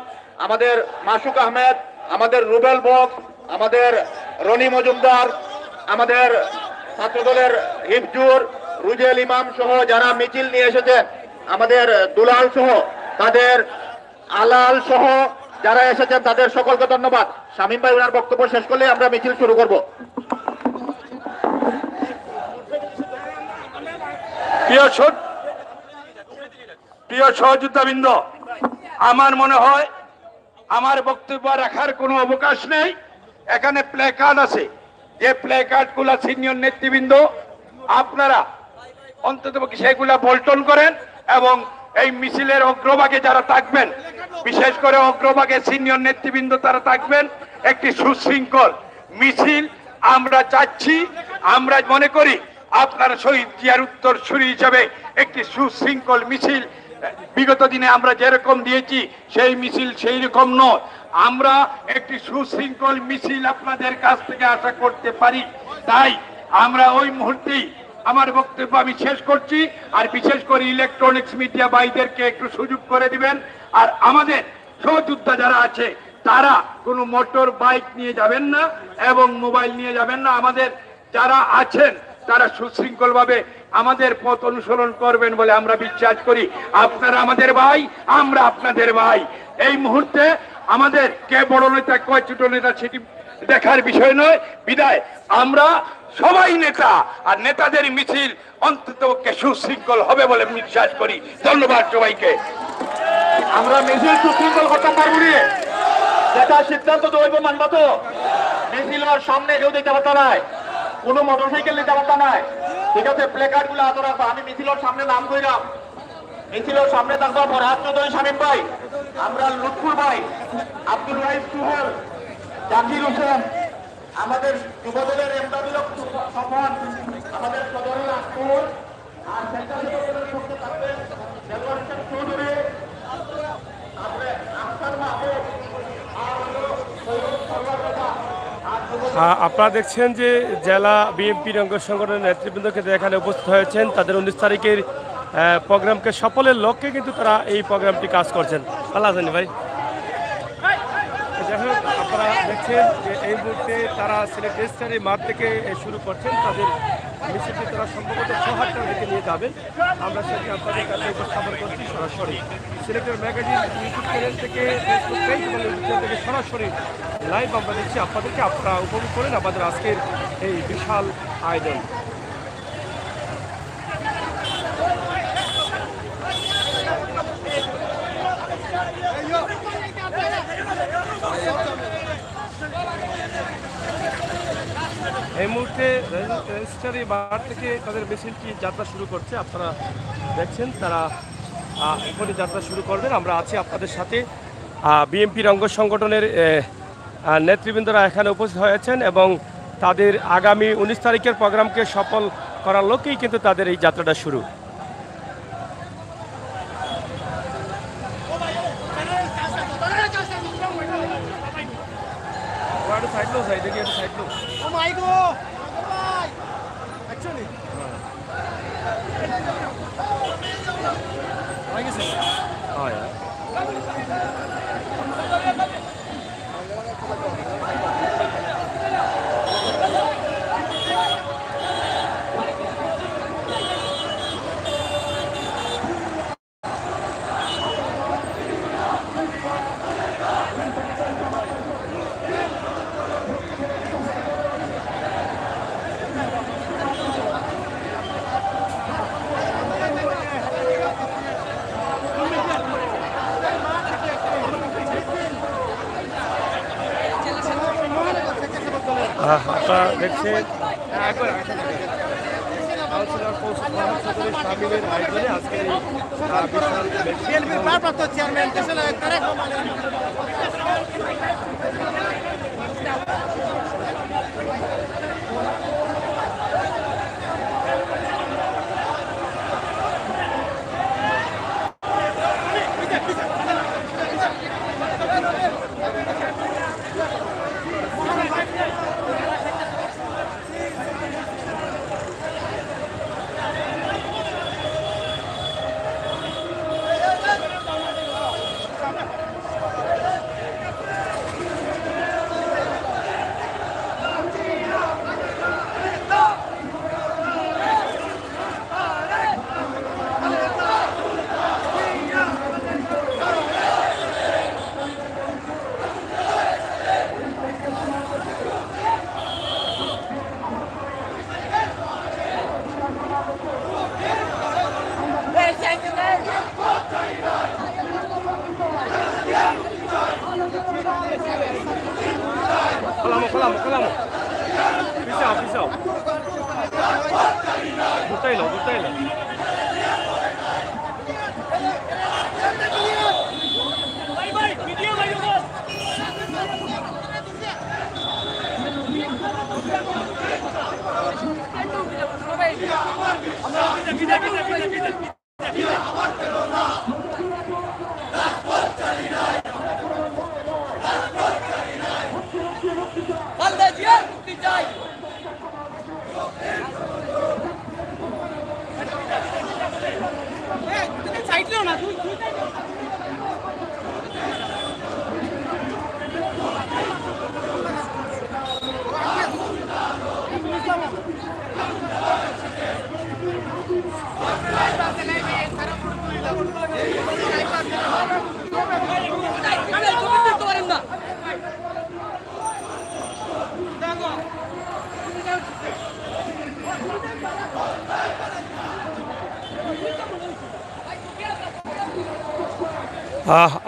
আমাদের মাসুক আহমেদ, আমাদের রুবেল বক, আমাদের রনি মজুমদার, আমাদের ছাত্রদলের হিফজুর, রুজেল ইমাম সহ যারা মিছিল নিয়ে এসেছেন, আমাদের দুলাল সহ, তাদের আলাল সহ যারা এসেছেন তাদের সকলকে ধন্যবাদ। শামীম ভাই ওনার বক্তব্য শেষ করলে আমরা মিছিল শুরু করব। প্রিয় সহযোদ্ধাবৃন্দ, আমার মনে হয় আমার বক্তব্য রাখার কোনো অবকাশ নেই। এখানে প্লে কার্ড আছে, যে প্লে কার্ড গুলা সিনিয়র নেতৃবৃন্দ আপনারা অন্তত সেগুলা বল্টন করেন এবং এই মিছিলের অগ্রভাগে যারা থাকবেন, বিশেষ করে অগ্রভাগে সিনিয়র নেতৃবৃন্দ তারা থাকবেন। একটি সুশৃঙ্খল মিছিল আমরা চাচ্ছি। আমরা মনে করি আপনারা শহীদ জিয়ার উত্তরসূরি হিসাবে একটি সুশৃঙ্খল মিছিল বিগত দিনে আমরা যেরকম দিয়েছি সেই মিছিল সেই রকম নয়। আমরা একটি সুশৃঙ্খল মিছিল আপনাদের কাছ থেকে আশা করতে পারি। তাই আমরা ওই মুহূর্তেই আমার বক্তব্য আমি শেষ করছি। আর বিশেষ করে ইলেকট্রনিক্স মিডিয়া ভাইদেরকে একটু সুযোগ করে দিবেন। আর আমাদের সহযোদ্ধা যারা আছে তারা কোনো মোটর বাইক নিয়ে যাবেন না এবং মোবাইল নিয়ে যাবেন না। আমাদের যারা আছেন তারা সুশৃঙ্খল ভাবে আমাদের পথ অনুসরণ করবেন বলে আমরা বিশ্বাস করি। আপনারা আমাদের ভাই, আমরা আপনাদের ভাই। এই মুহূর্তে আমাদের কে বড় নেতা কয় ছোট নেতা সেটি দেখার বিষয় নয়। বিদায় আমরা সবাই নেতা, আর নেতাদের মিছিল অন্তত সুশৃঙ্খল হবে বলে বিশ্বাস করি। ধন্যবাদ সবাইকে। আমরা মিছিল সুশৃঙ্খল করতে পারবো না, যেটা সিদ্ধান্ত দৈব মানবা তো। মিছিলের সামনে কেউ দিতে পারত নাই, কোনো মোটরসাইকেল নিতে পারত নাই। ঠিক আছে, প্লে কার্ড গুলো হাতে রাখবা। আমি মিছিলের সামনে নাম কইলাম, মিছিলের সামনে থাকবো ফরহাদ চৌধুরী শামীম ভাই, আমরা লুৎফুর ভাই, আব্দুল রাইস সুহেল, জাকির হোসেন, আমাদের যুবদলের এমদাদুল হক স্বপন, আমাদের সদরের আকবর, আর সেন্ট্রাল যুবদলের পক্ষে থাকবেন দেলোয়ার হোসেন চৌধুরী, তারপরে আখতার মাহবুব, আর হলো সৈয়দ সরওয়ার রেজা। আপনারা দেখছেন যে জেলা বিএনপির অঙ্গ সংগঠনের নেতৃবৃন্দকে এখানে উপস্থিত হয়েছেন। তাদের 19 তারিখের প্রোগ্রামকে সফলের লক্ষ্যে কিন্তু তারা এই প্রোগ্রামটি কাজ করছেন। ভালো আছেন ভাই? যাই হোক, আপনারা দেখছেন যে এই মুহূর্তে তারা সিলেট রেজিস্ট্রারি মাঠ থেকে শুরু করছেন। তাদের মিছিলটি তারা সম্ভবত 6-8টার দিকে নিয়ে যাবেন। আমরা সেটি আপনাদের কাছে উপস্থাপন করছি সরাসরি সিলেটের ম্যাগাজিন ইউটিউব চ্যানেল থেকে, ফেসবুক পেজ এবং ইউটিউব চ্যানেল থেকে সরাসরি লাইভ আমরা দিচ্ছি আপনাদেরকে। আপনারা উপভোগ করেন আমাদের আজকের এই বিশাল আয়োজন। এই মুহূর্তে রেজিস্ট্রারি মাঠ থেকে তাদের মিছিলটি যাত্রা শুরু করছে। আপনারা দেখছেন তারা এখনই যাত্রা শুরু করবেন। আমরা আছি আপনাদের সাথে। বিএনপির অঙ্গ সংগঠনের নেতৃবৃন্দরা এখানে উপস্থিত হয়েছেন এবং তাদের আগামী 19 তারিখের প্রোগ্রামকে সফল করার লক্ষ্যেই কিন্তু তাদের এই যাত্রাটা শুরু। আপনারা দেখছেন কাউন্সিলর কৌশল মোহাম্মদ চৌধুরী শামীমের আয়োজনে আজকে এই বিশাল chairman Colamos, colamos. Pisao, pisao. Botelo, botelo.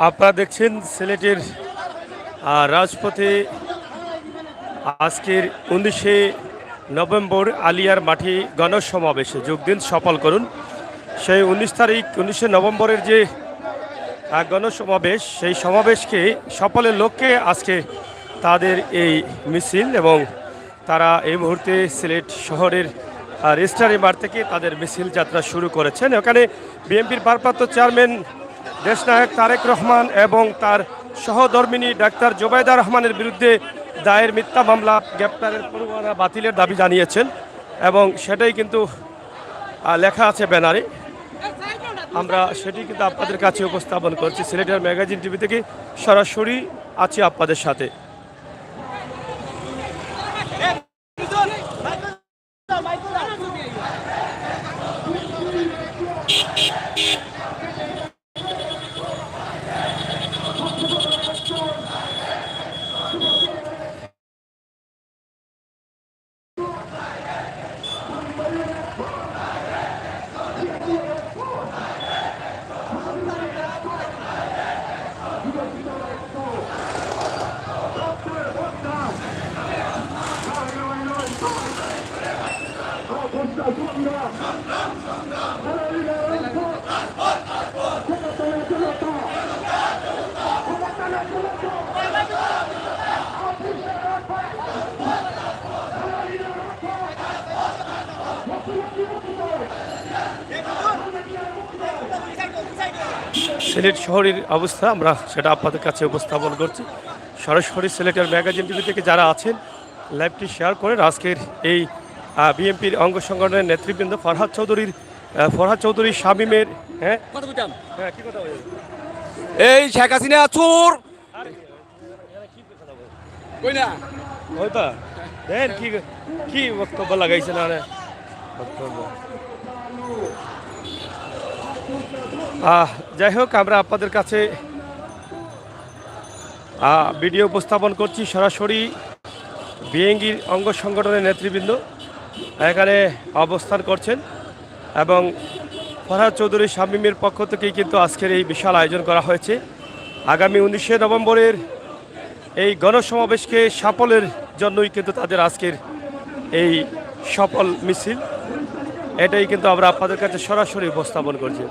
আপনারা দেখছেন সিলেটের রাজপথে আজকের 19শে নভেম্বর আলিয়ার মাঠে গণসমাবেশে যোগ দিন, সফল করুন। সেই 19শে নভেম্বরের যে গণসমাবেশ, সেই সমাবেশকে সফলের লক্ষ্যে আজকে তাদের এই মিছিল, এবং তারা এই মুহূর্তে সিলেট শহরের রেজিস্ট্রারি মাঠ থেকে তাদের মিছিল যাত্রা শুরু করেছেন। এখানে বিএনপির ভারপ্রাপ্ত চেয়ারম্যান দেশনায়ক তারেক রহমান এবং তার সহধর্মিণী ডাক্তার জোবাইদা রহমানের বিরুদ্ধে দায়ের মিথ্যা মামলা গ্রেপ্তারের পরোয়ানা বাতিলের দাবি জানিয়েছেন, এবং সেটাই কিন্তু লেখা আছে ব্যানারে। আমরা সেটি কিন্তু আপনাদের কাছে উপস্থাপন করছি। সিলেটের ম্যাগাজিন টিভি থেকে সরাসরি আছি আপনাদের সাথে। সিলেট শহরের অবস্থা আমরা সেটা আপনাদের কাছে উপস্থাপন করছি সরাসরি সিলেটের ম্যাগাজিন টিভি থেকে। যারা আছেন লাইভটি শেয়ার করেন। আজকের এই বিএনপির অঙ্গ সংগঠনের নেতৃবৃন্দ ফরহাদ চৌধুরী শামীমের কি কথা এই শেখ হাসিনা চোর কই না হয়তো দেন কি বক্তব্য লাগাইছে না বক্তব্য। যাই হোক, আমরা আপনাদের কাছে ভিডিও উপস্থাপন করছি সরাসরি। বিএনপির অঙ্গ সংগঠনের নেতৃবৃন্দ এখানে অবস্থান করছেন, এবং ফরহাদ চৌধুরী শামীমের পক্ষ থেকেই কিন্তু আজকের এই বিশাল আয়োজন করা হয়েছে। আগামী 19শে নভেম্বরের এই গণসমাবেশকে সাফল্যের জন্যই কিন্তু তাদের আজকের এই সফল মিছিল, এটাই কিন্তু আমরা আপনাদের কাছে সরাসরি উপস্থাপন করছি।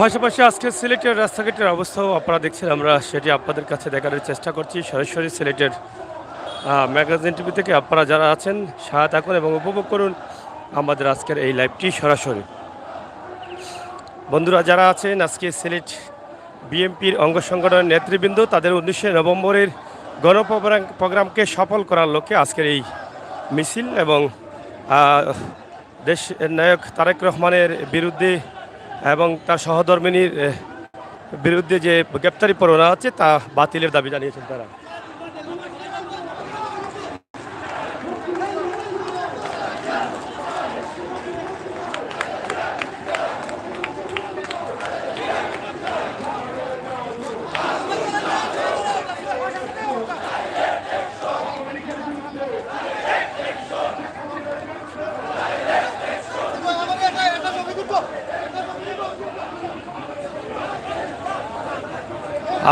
পাশাপাশি আজকে সিলেটের রাস্তাঘাটের অবস্থাও আপনারা দেখছেন, আমরা সেটি আপনাদের কাছে দেখানোর চেষ্টা করছি সরাসরি সিলেটের ম্যাগাজিন টিভি থেকে। আপনারা যারা আছেন সহায়তা করুন এবং উপভোগ করুন আমাদের আজকের এই লাইভটি সরাসরি। বন্ধুরা যারা আছেন, আজকে সিলেট বিএনপির অঙ্গ সংগঠনের নেতৃবৃন্দ তাদের 19 নভেম্বরের গণপ্রোগ্রামকে সফল করার লক্ষ্যে আজকের এই মিছিল এবং দেশ নায়ক তারেক রহমানের বিরুদ্ধে এবং তার সহধর্মিনীর বিরুদ্ধে যে গ্রেপ্তারি পরোয়ানা আছে তা বাতিলের দাবি জানিয়েছেন তারা।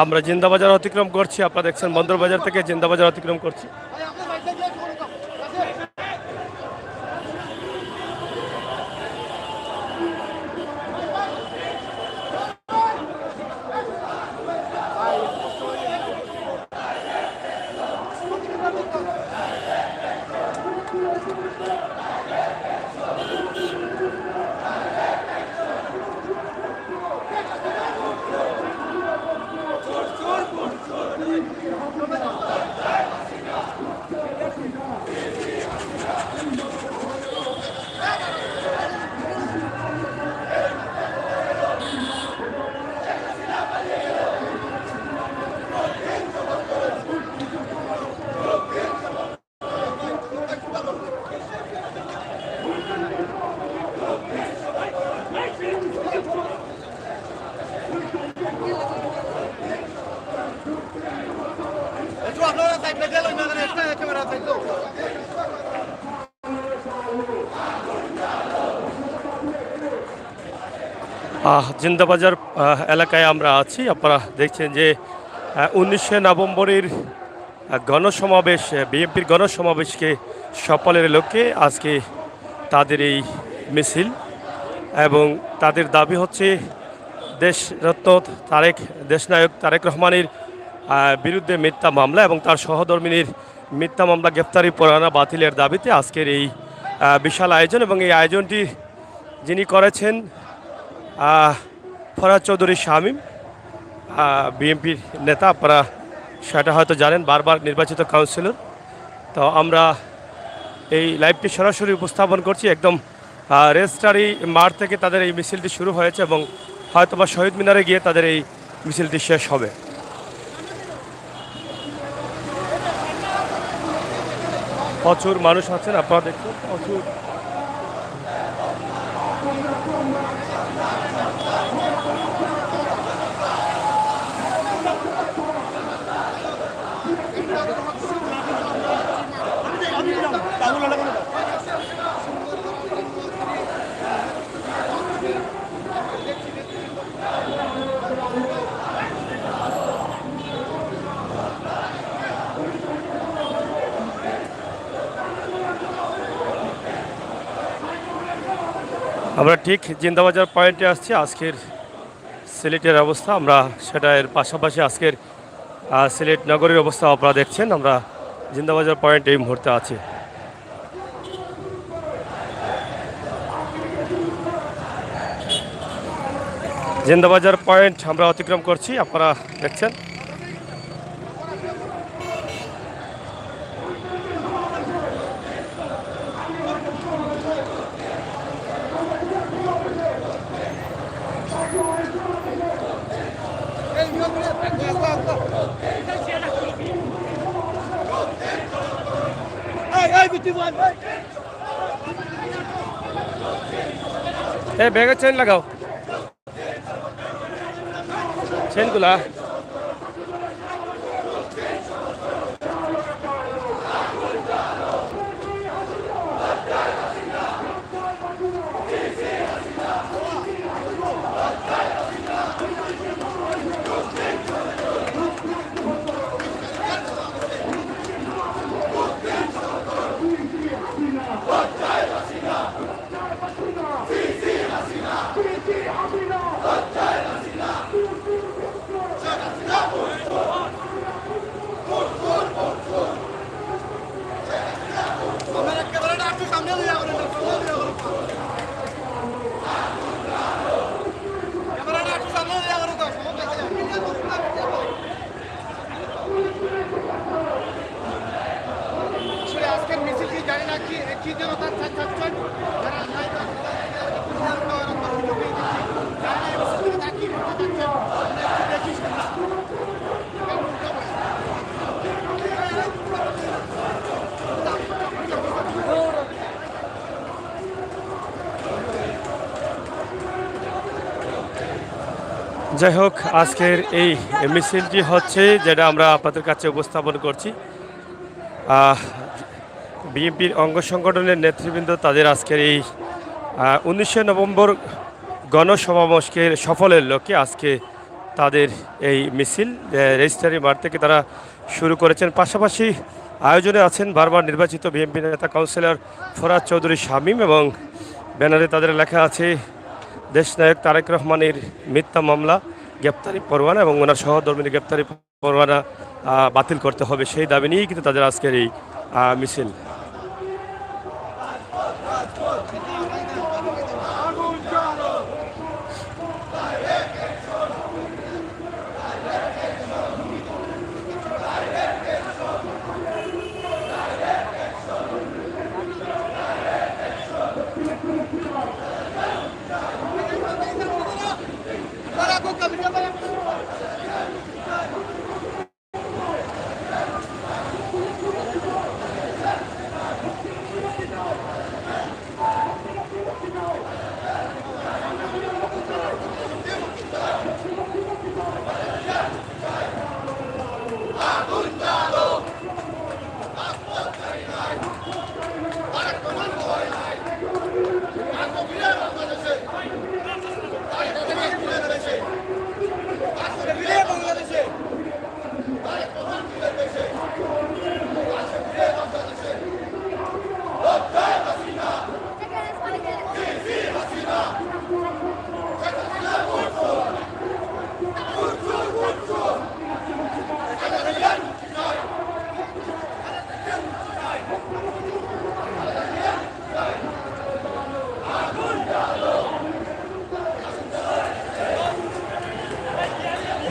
আমরা জিন্দাবাজার অতিক্রম করছি, আপনারা দেখছেন বন্দরবাজার থেকে জিন্দাবাজার অতিক্রম করছি। জিন্দাবাজার এলাকায় আমরা আছি। আপনারা দেখছেন যে 19 নভেম্বরের গণসমাবেশ, বিএনপির গণসমাবেশকে সফলের লক্ষ্যে আজকে তাদের এই মিছিল এবং তাদের দাবি হচ্ছে দেশরত্ন দেশনায়ক তারেক রহমানের বিরুদ্ধে মিথ্যা মামলা এবং তার সহধর্মিনীর মিথ্যা মামলা গ্রেপ্তারি পরোয়ানা বাতিলের দাবিতে আজকের এই বিশাল আয়োজন। এবং এই আয়োজনটি যিনি করেছেন ফরহাদ চৌধুরী শামীম, বিএনপির নেতা, আপনারা সেটা হয়তো জানেন, বারবার নির্বাচিত কাউন্সিলর। তো আমরা এই লাইভটি সরাসরি উপস্থাপন করছি, একদম রেজিস্ট্রারি মাঠ থেকে তাদের এই মিছিলটি শুরু হয়েছে এবং হয়তোবা শহীদ মিনারে গিয়ে তাদের এই মিছিলটি শেষ হবে। প্রচুর মানুষ আছেন, আপনারা দেখছেন প্রচুর। আমরা ঠিক জিন্দাবাজার পয়েন্টে আসছি। আজকের সিলেটের অবস্থা আমরা সেটা এর পাশাপাশি আজকের সিলেট নগরীর অবস্থা আপনারা দেখছেন। আমরা জিন্দাবাজার পয়েন্ট এই মুহূর্তে আছি। জিন্দাবাজার পয়েন্ট আমরা অতিক্রম করছি, আপনারা দেখছেন। ব্যাগের চেন লাগাও, চেনগুলা। Hasina! যাই হোক, আজকের এই মিছিলটি হচ্ছে যেটা আমরা আপনাদের কাছে উপস্থাপন করছি। বিএনপির অঙ্গ সংগঠনের নেতৃবৃন্দ তাদের আজকের এই 19 নভেম্বর গণসমাবেশকে সফলের লক্ষ্যে আজকে তাদের এই মিছিল রেজিস্ট্রারি মাঠ থেকে তারা শুরু করেছেন। পাশাপাশি আয়োজনে আছেন বারবার নির্বাচিত বিএনপি নেতা কাউন্সিলর ফরহাদ চৌধুরী শামীম, এবং ব্যানারে তাদের লেখা আছে দেশনায়ক তারেক রহমানের মিথ্যা মামলা গ্রেপ্তারি পরোয়ানা এবং ওনার সহধর্মীর গ্রেপ্তারি পরোয়ানা বাতিল করতে হবে, সেই দাবি নিয়েই কিন্তু তাদের আজকের এই মিছিল।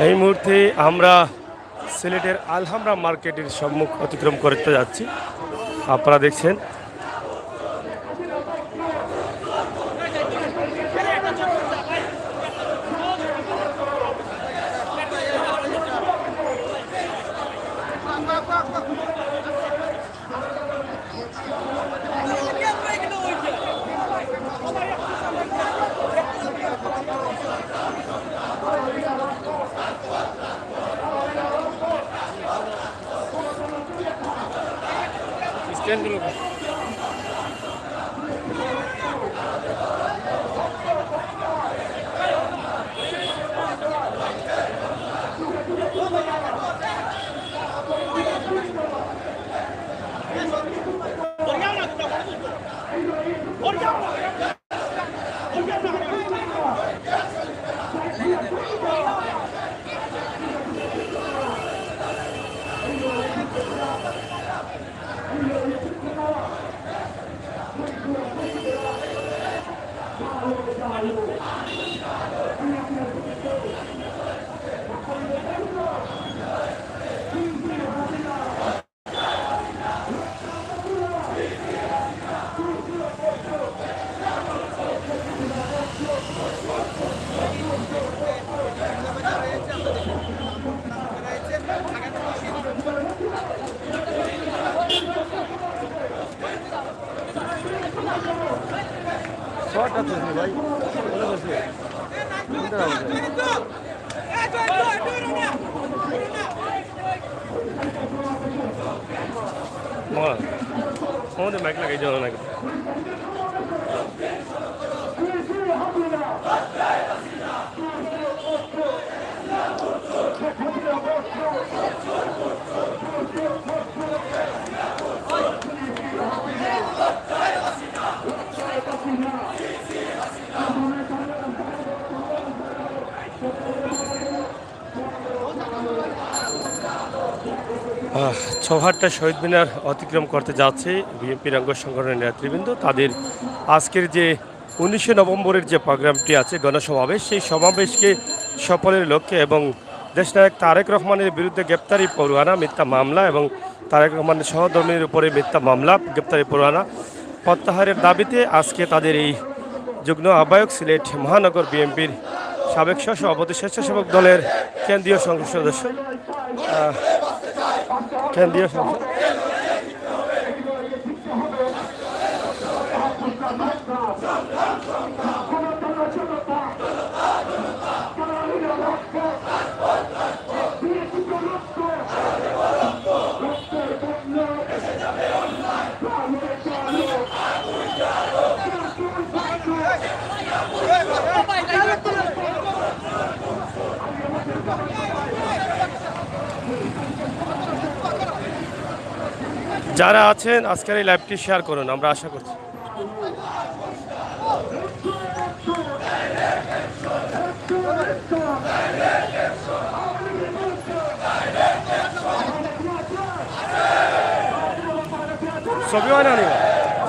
এই মুহূর্তে আমরা সিলেটের আলহামরা মার্কেটের সম্মুখ অতিক্রম করতে যাচ্ছি। আপনারা দেখছেন আমাদের মাইক লাগাই যাওয়া নাকি চৌহাট্টা শহীদ মিনার অতিক্রম করতে যাচ্ছে বিএনপির অঙ্গ সংগঠনের নেতৃবৃন্দ। তাদের আজকের যে 19 নভেম্বরের যে প্রোগ্রামটি আছে গণসমাবেশ, সেই সমাবেশকে সফলের লক্ষ্যে এবং দেশনায়ক তারেক রহমানের বিরুদ্ধে গ্রেপ্তারি পরোয়ানা মিথ্যা মামলা এবং তারেক রহমানের সহধর্মীর উপরে মিথ্যা মামলা গ্রেপ্তারি পরোয়ানা প্রত্যাহারের দাবিতে আজকে তাদের এই যুগ্ম আহ্বায়ক সিলেট মহানগর বিএনপির সাবেক সভাপতি স্বেচ্ছাসেবক দলের কেন্দ্রীয় সংসদ সদস্য কেন্দ্রীয় সংসদ যারা আছেন আজকের এই লাইভটি শেয়ার করুন, আমরা আশা করছি। ছবি হয় না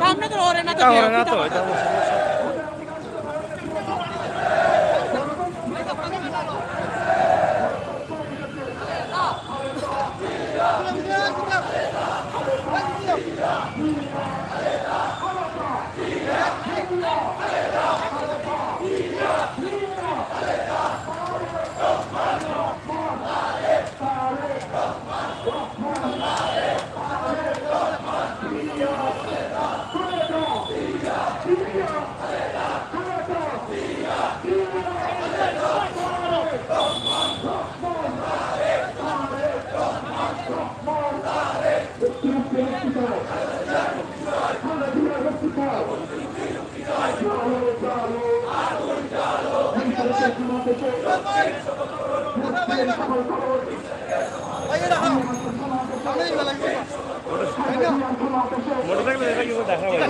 সামনে তো ওরে না তো না তো এটা মোটরসাইকেল এটা কিন্তু দেখা হয়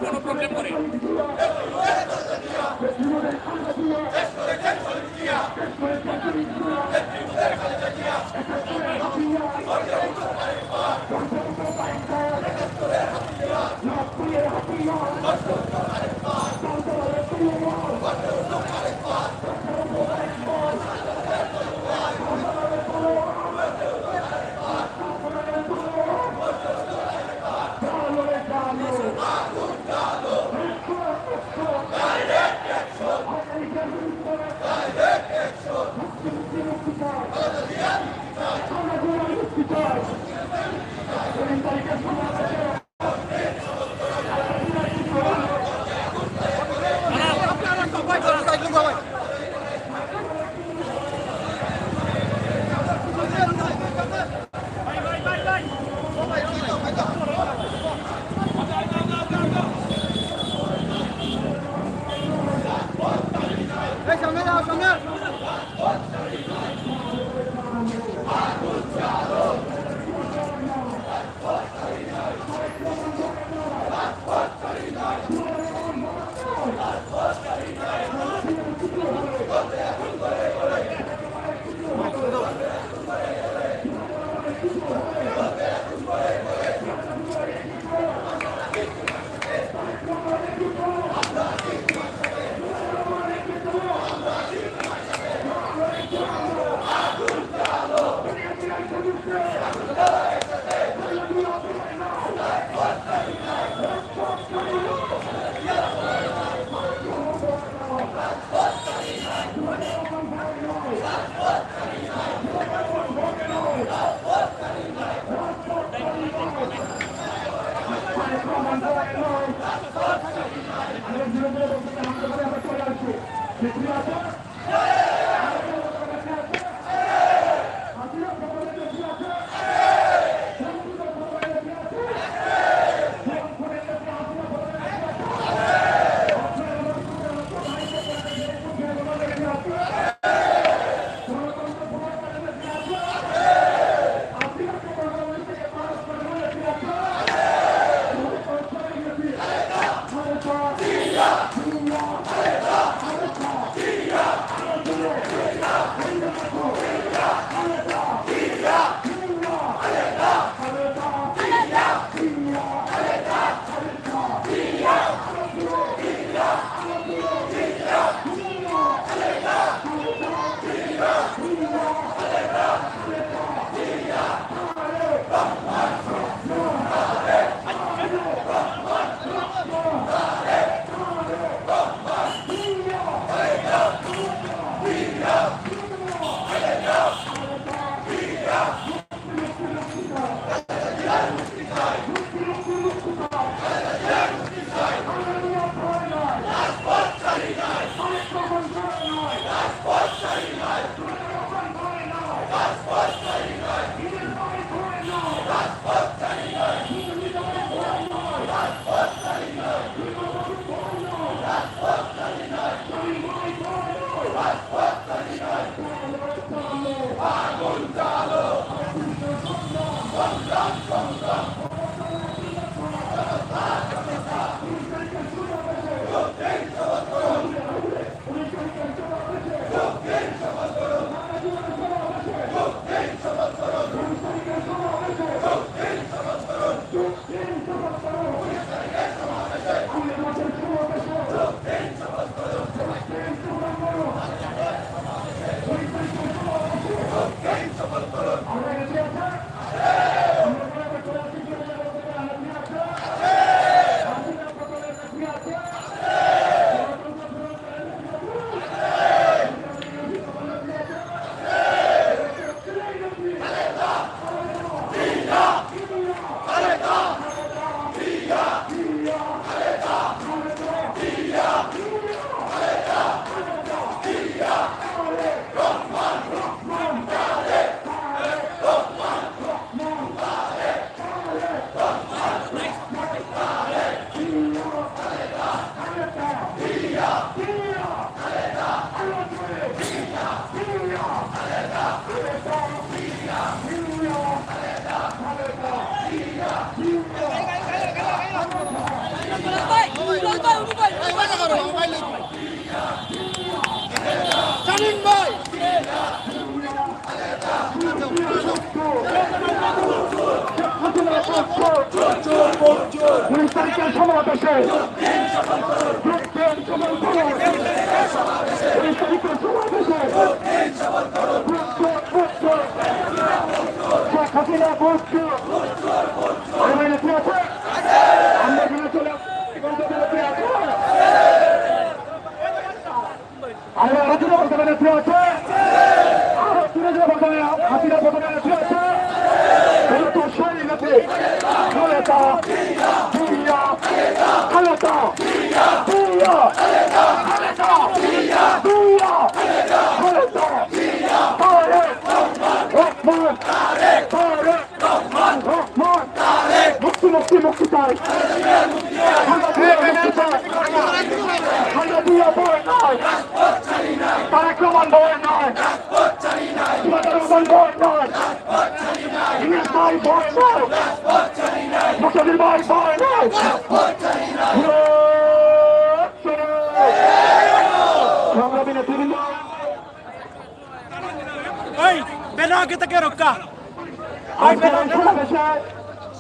কোনো প্রবলেম করে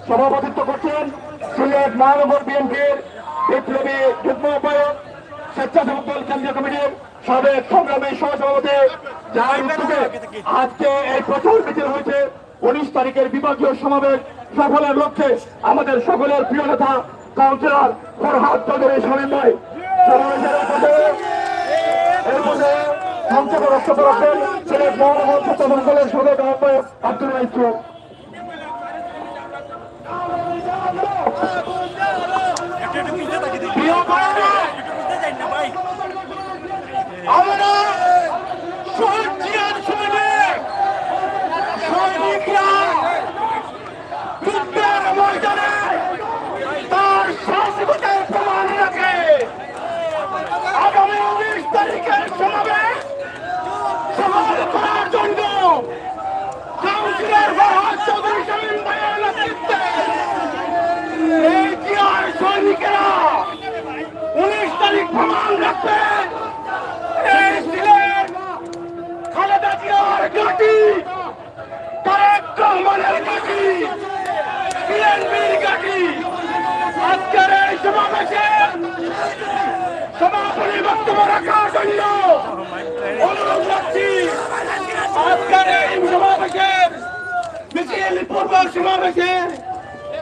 সভাপতিত্ব করছেন সিলেট মহানগর বিএনপির বিপ্লবী যুগ্ম আহ্বায়ক স্বেচ্ছাসেবক দল কেন্দ্রীয় কমিটির সাবেক সংগ্রামী সহসভাপতি, যার উদ্যোগে আজকে এই প্রচার মিছিল হয়েছে 19 তারিখের বিভাগীয় সমাবেশ সফলের লক্ষ্যে আমাদের সকলের প্রিয় নেতা কাউন্সিলর ফরহাদ চৌধুরী শামীম ভাই সমাবেশের এর মধ্যে সংক্ষেপে বক্তব্য রাখবেন সিলেট মহানগর স্বেচ্ছাসেবক দলের সাবেক আহ্বায়ক আব্দুল রাইসুর। নেতৃত্বে এই জিয়ার সৈনিকেরা 19 তারিখ প্রমাণ রাখবেন এই সিলেট খালেদা জিয়ার ঘাঁটি, তারেক রহমানের ঘাঁটি, বিএনপির ঘাঁটি। আজকের এই সমাবেশে সমাপনী বক্তব্য রাখার জন্য অনুরোধ রাখছি। আজকের এই সমাবেশের মিছিল পূর্ব সমাবেশে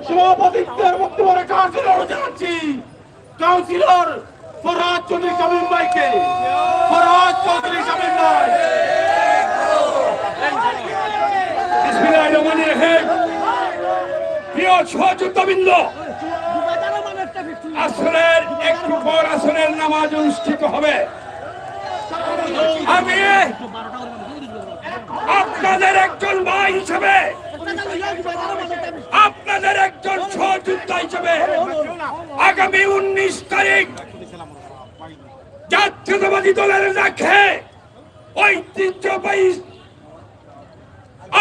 সভাপতিত্বের বক্তব্য রাখার জন্য অনুরোধ জানাচ্ছি কাউন্সিলর ফরহাদ চৌধুরী শামীম ভাইকে। ফরহাদ চৌধুরী শামীম ভাই। বিসমিল্লাহির রহমানির রহিম। প্রিয় সহযোদ্ধাবৃন্দ, আসরের একটু পর আসরের নামাজ অনুষ্ঠিত হবে। আমি আপনাদের একজন ভাই হিসেবে, আপনাদের একজন সহযোদ্ধা হিসেবে আগামী 19 তারিখ জাতীয়তাবাদী দলের রাখে ঐতিহ্যবাহী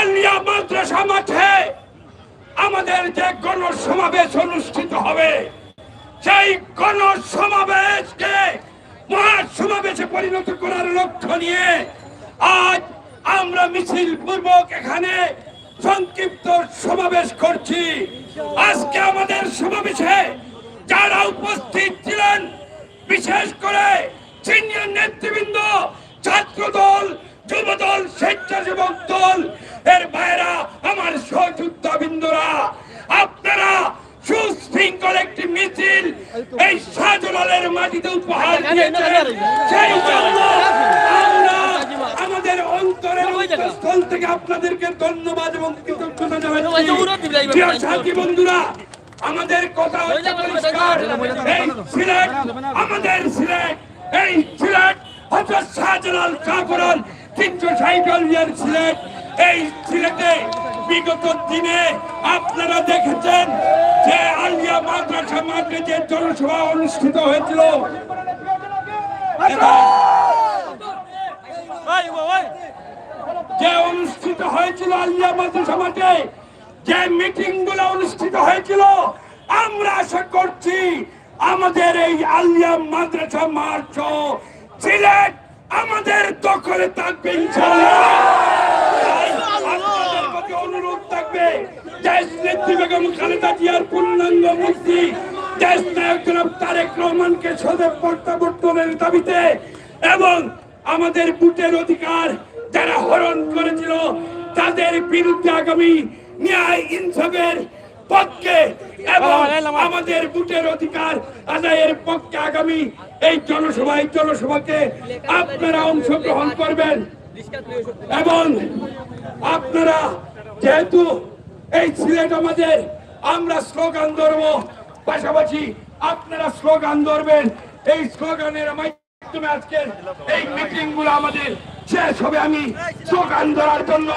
আলিয়া মাদ্রাসা মাঠে আমাদের যে গণসমাবেশ অনুষ্ঠিত হবে, সেই গণসমাবেশকে মহাসমাবেশে পরিণত করার লক্ষ্য নিয়ে আজ আমরা মিছিল পূর্বক এখানে সংক্ষিপ্ত সমাবেশ করছি। আজকে আমাদের সমাবেশে যারা উপস্থিত ছিলেন, বিশেষ করে সিনিয়র নেতৃবৃন্দ, ছাত্র দল, যুব দল, স্বেচ্ছাসেবক দল এর বাইরা, আমার সহযোদ্ধাবৃন্দরা, আপনারা সুশৃঙ্খল একটি মিছিল এই শাহজালালের মাটিতে উপহার দিয়েছেন। সেই জন্য আমরা আমাদের অন্তরের অন্তঃস্থল থেকে আপনাদেরকে ধন্যবাদ এবং কৃতজ্ঞতা জানাচ্ছি। প্রিয় সাথী বন্ধুরা, আমাদের কথা হচ্ছে পরিষ্কার, এই সিলেট আমাদের সিলেট, এই সিলেট হযরত শাহজালাল শাহপরান 360 ইয়ার সিলেট। এই সিলেটে বিগত দিনে আপনারা দেখেছেন যে আলিয়া মাদ্রাসা মাঠে যে জনসভা অনুষ্ঠিত হয়েছিল, যে অনুষ্ঠিত হয়েছিল আলিয়া মাদ্রাসা মাঠে, যে মিটিং গুলো অনুষ্ঠিত হয়েছিল, আমরা আশা করছি আমাদের এই আলিয়া মাদ্রাসা মাঠ সিলেট আমাদের দখলে থাকবে ইনশাআল্লাহ। আপনাদের প্রতি অনুরোধ থাকবে, দেশ নেত্রী বেগম খালেদা জিয়ার পূর্ণাঙ্গ মুক্তি, দেশ নায়ক জনাব তারেক রহমানকে সদয় প্রত্যাবর্তনের দাবিতে এবং আমাদের ভোটের অধিকার যারা হরণ করেছিল তাদের বিরুদ্ধে আগামী ন্যায় ইনসাফের পক্ষে এবং আমাদের ভোটের অধিকার আদায়ের পক্ষে আগামী এই জনসভাকে আপনারা অংশগ্রহণ করবেন। এবং আপনারা যেহেতু এই সিলেট আমাদের, আমরা স্লোগান ধরব, পাশাপাশি আপনারা স্লোগান ধরবেন। এই স্লোগানের মাধ্যমে আজকের এই মিটিং গুলো আমাদের শেষ হবে। আমি স্লোগান ধরার জন্য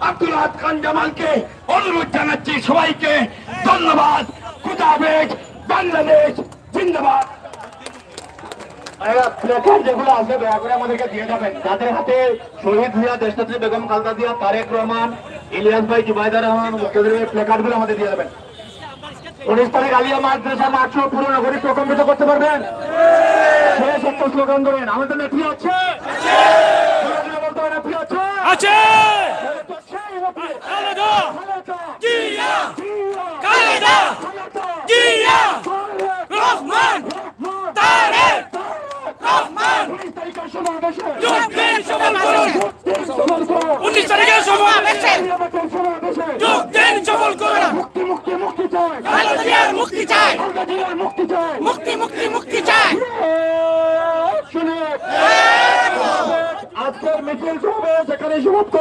আব্দুল আহাদ খান জামালকে অনুরোধ জানাচ্ছি। সবাইকে ধন্যবাদ। খুদা হাফেজ। বাংলাদেশ জিন্দাবাদ। যেগুলো আছে দয়া করে আমাদেরকে দিয়ে যাবেন, যাদের হাতে শহীদ মিয়া, দেশনেত্রী বেগম খালেদা জিয়া, তারেক রহমান, ইলিয়াস ভাই, জুবাইদার রহমান, মুক্তিযোদ্ধাদের প্ল্যাকার্ড গুলো আমাদের দিয়ে যাবেন। 19 তারিখ আলিয়া মাদ্রাসা মাঠ পুরো নগরী প্রকম্পিত করতে পারবেন। শেষ একটা স্লোগান দেবেন। আমাদের নেত্রী আছে, নেত্রী আছে, খালেদা জিয়া, খালেদা জিয়া, রহমান, তারেক রহমান। 19 তারিখের সমাবেশে 19 তারিখের সমাবেশে যোগ দেন, সফল করুন। মুক্তি মুক্তি মুক্তি চাই, খালেদা জিয়ার মুক্তি চাই, খালেদা জিয়ার মুক্তি চাই, মুক্তি মুক্তি মুক্তি চাই। শুনে আজকের মিছিল সমাবেশ এখানে সমাপ্ত।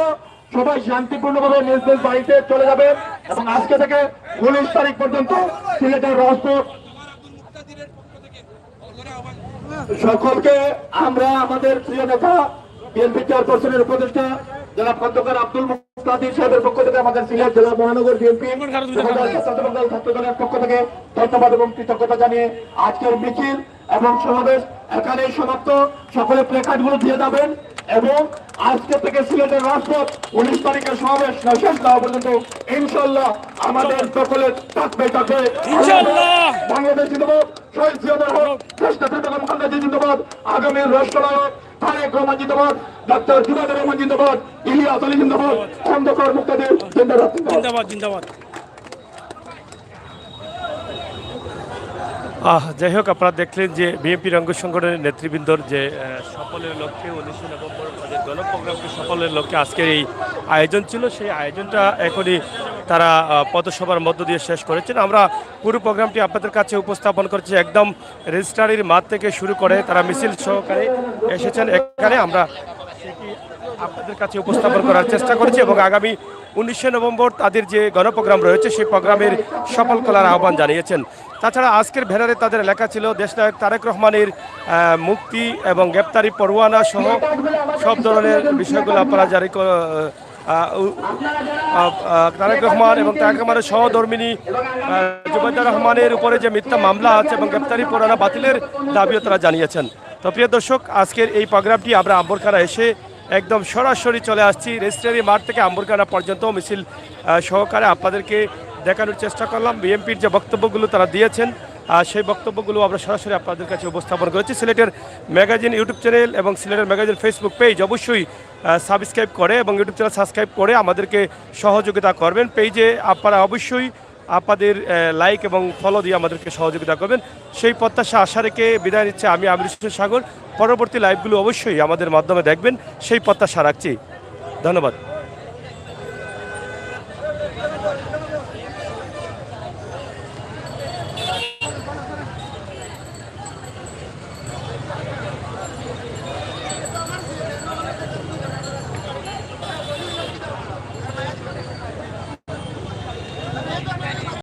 সবাই শান্তিপূর্ণভাবে নিজ নিজ বাড়িতে চলে যাবেন এবং আজকে থেকে 19 তারিখ পর্যন্ত সিলেটের রাজপথ সকলকে আমরা আমাদের প্রিয় নেতা বিএনপি চেয়ারপারসনের উপদেষ্টা জনাব খন্দকার আব্দুল মুক্তাদির সাহেবের পক্ষ থেকে, আমাদের সিলেট জেলা মহানগর বিএনপি ছাত্রদলের পক্ষ থেকে ধন্যবাদ এবং কৃতজ্ঞতা জানিয়ে আজকের মিছিল এবং সমাবেশ এখানেই সমাপ্ত। সকলে প্লেকার্ড গুলো দিয়ে যাবেন এবং আজকে থেকে সিলেটের রাজপথ 19 তারিখের সমাবেশ না শেষ না হওয়া পর্যন্ত ইনশাল্লাহ আমাদের সকলে থাকবে ইনশাআল্লাহ। বাংলাদেশ জিন্দাবাদ, শহীদ জিয়াউর হক, চেষ্টা বেগম খালেদা জিন্দাবাদ, আগামীর রাষ্ট্রনায়ক তারেক রহমান জিন্দাবাদ, ডাক্তার জুনায়দ রহমান জিন্দাবাদ, ইলিয়াস আলী জিন্দাবাদ, খন্দকার মুক্তাদির জিন্দাবাদ। জিন্দাবাদ জিন্দাবাদ। যাই হোক, আপনারা দেখলেন যে বিএনপির অঙ্গ সংগঠনের নেতৃবৃন্দর যে সফলের লক্ষ্যে 19 নভেম্বর তাদের গণপ্রোগ্রামকে সফলের লক্ষ্যে আজকের এই আয়োজন ছিল। সেই আয়োজনটা এখনই তারা পথসভার মধ্য দিয়ে শেষ করেছেন। আমরা পুরো প্রোগ্রামটি আপনাদের কাছে উপস্থাপন করছি। একদম রেজিস্ট্রারির মাঠ থেকে শুরু করে তারা মিছিল সহকারে এসেছেন এখানে, আমরা সেটি আপনাদের কাছে উপস্থাপন করার চেষ্টা করেছি এবং আগামী 19 নভেম্বর তাদের যে গণপ্রোগ্রাম রয়েছে সেই প্রোগ্রামের সফল করার আহ্বান জানিয়েছেন। তাছাড়া আজকের ব্যানারে তাদের লেখা ছিল দেশনায়ক তারেক রহমানের মুক্তি এবং গ্রেপ্তারি পরোয়ানা সহ সব ধরনের বিষয়গুলো আপনারা জারি তারেক রহমান এবং তারেক রহমানের সহধর্মিনী জুবাইদা রহমানের উপরে যে মিথ্যা মামলা আছে এবং গ্রেপ্তারি পরোয়ানা বাতিলের দাবিও তারা জানিয়েছেন। তো প্রিয় দর্শক, আজকের এই প্রোগ্রামটি আমরা আম্বরখানা এসে একদম সরাসরি চলে আসছি রেজিস্ট্রারি মাঠ থেকে আম্বরখানা পর্যন্ত মিছিল সহকারে আপনাদেরকে দেখানোর চেষ্টা করলাম। বিএনপির যে বক্তব্যগুলো তারা দিয়েছেন সেই বক্তব্যগুলো আমরা সরাসরি আপনাদের কাছে উপস্থাপন করেছি। সিলেটের ম্যাগাজিন ইউটিউব চ্যানেল এবং সিলেটের ম্যাগাজিন ফেসবুক পেজ অবশ্যই সাবস্ক্রাইব করে এবং ইউটিউব চ্যানেল সাবস্ক্রাইব করে আমাদেরকে সহযোগিতা করবেন। পেজে আপনারা অবশ্যই আপনাদের লাইক এবং ফলো দিয়ে আমাদেরকে সহযোগিতা করবেন, সেই প্রত্যাশা আশা রেখে বিদায় নিচ্ছে আমি আমির হোসেন সাগর। পরবর্তী লাইভগুলো অবশ্যই আমাদের মাধ্যমে দেখবেন সেই প্রত্যাশা রাখছি। ধন্যবাদ।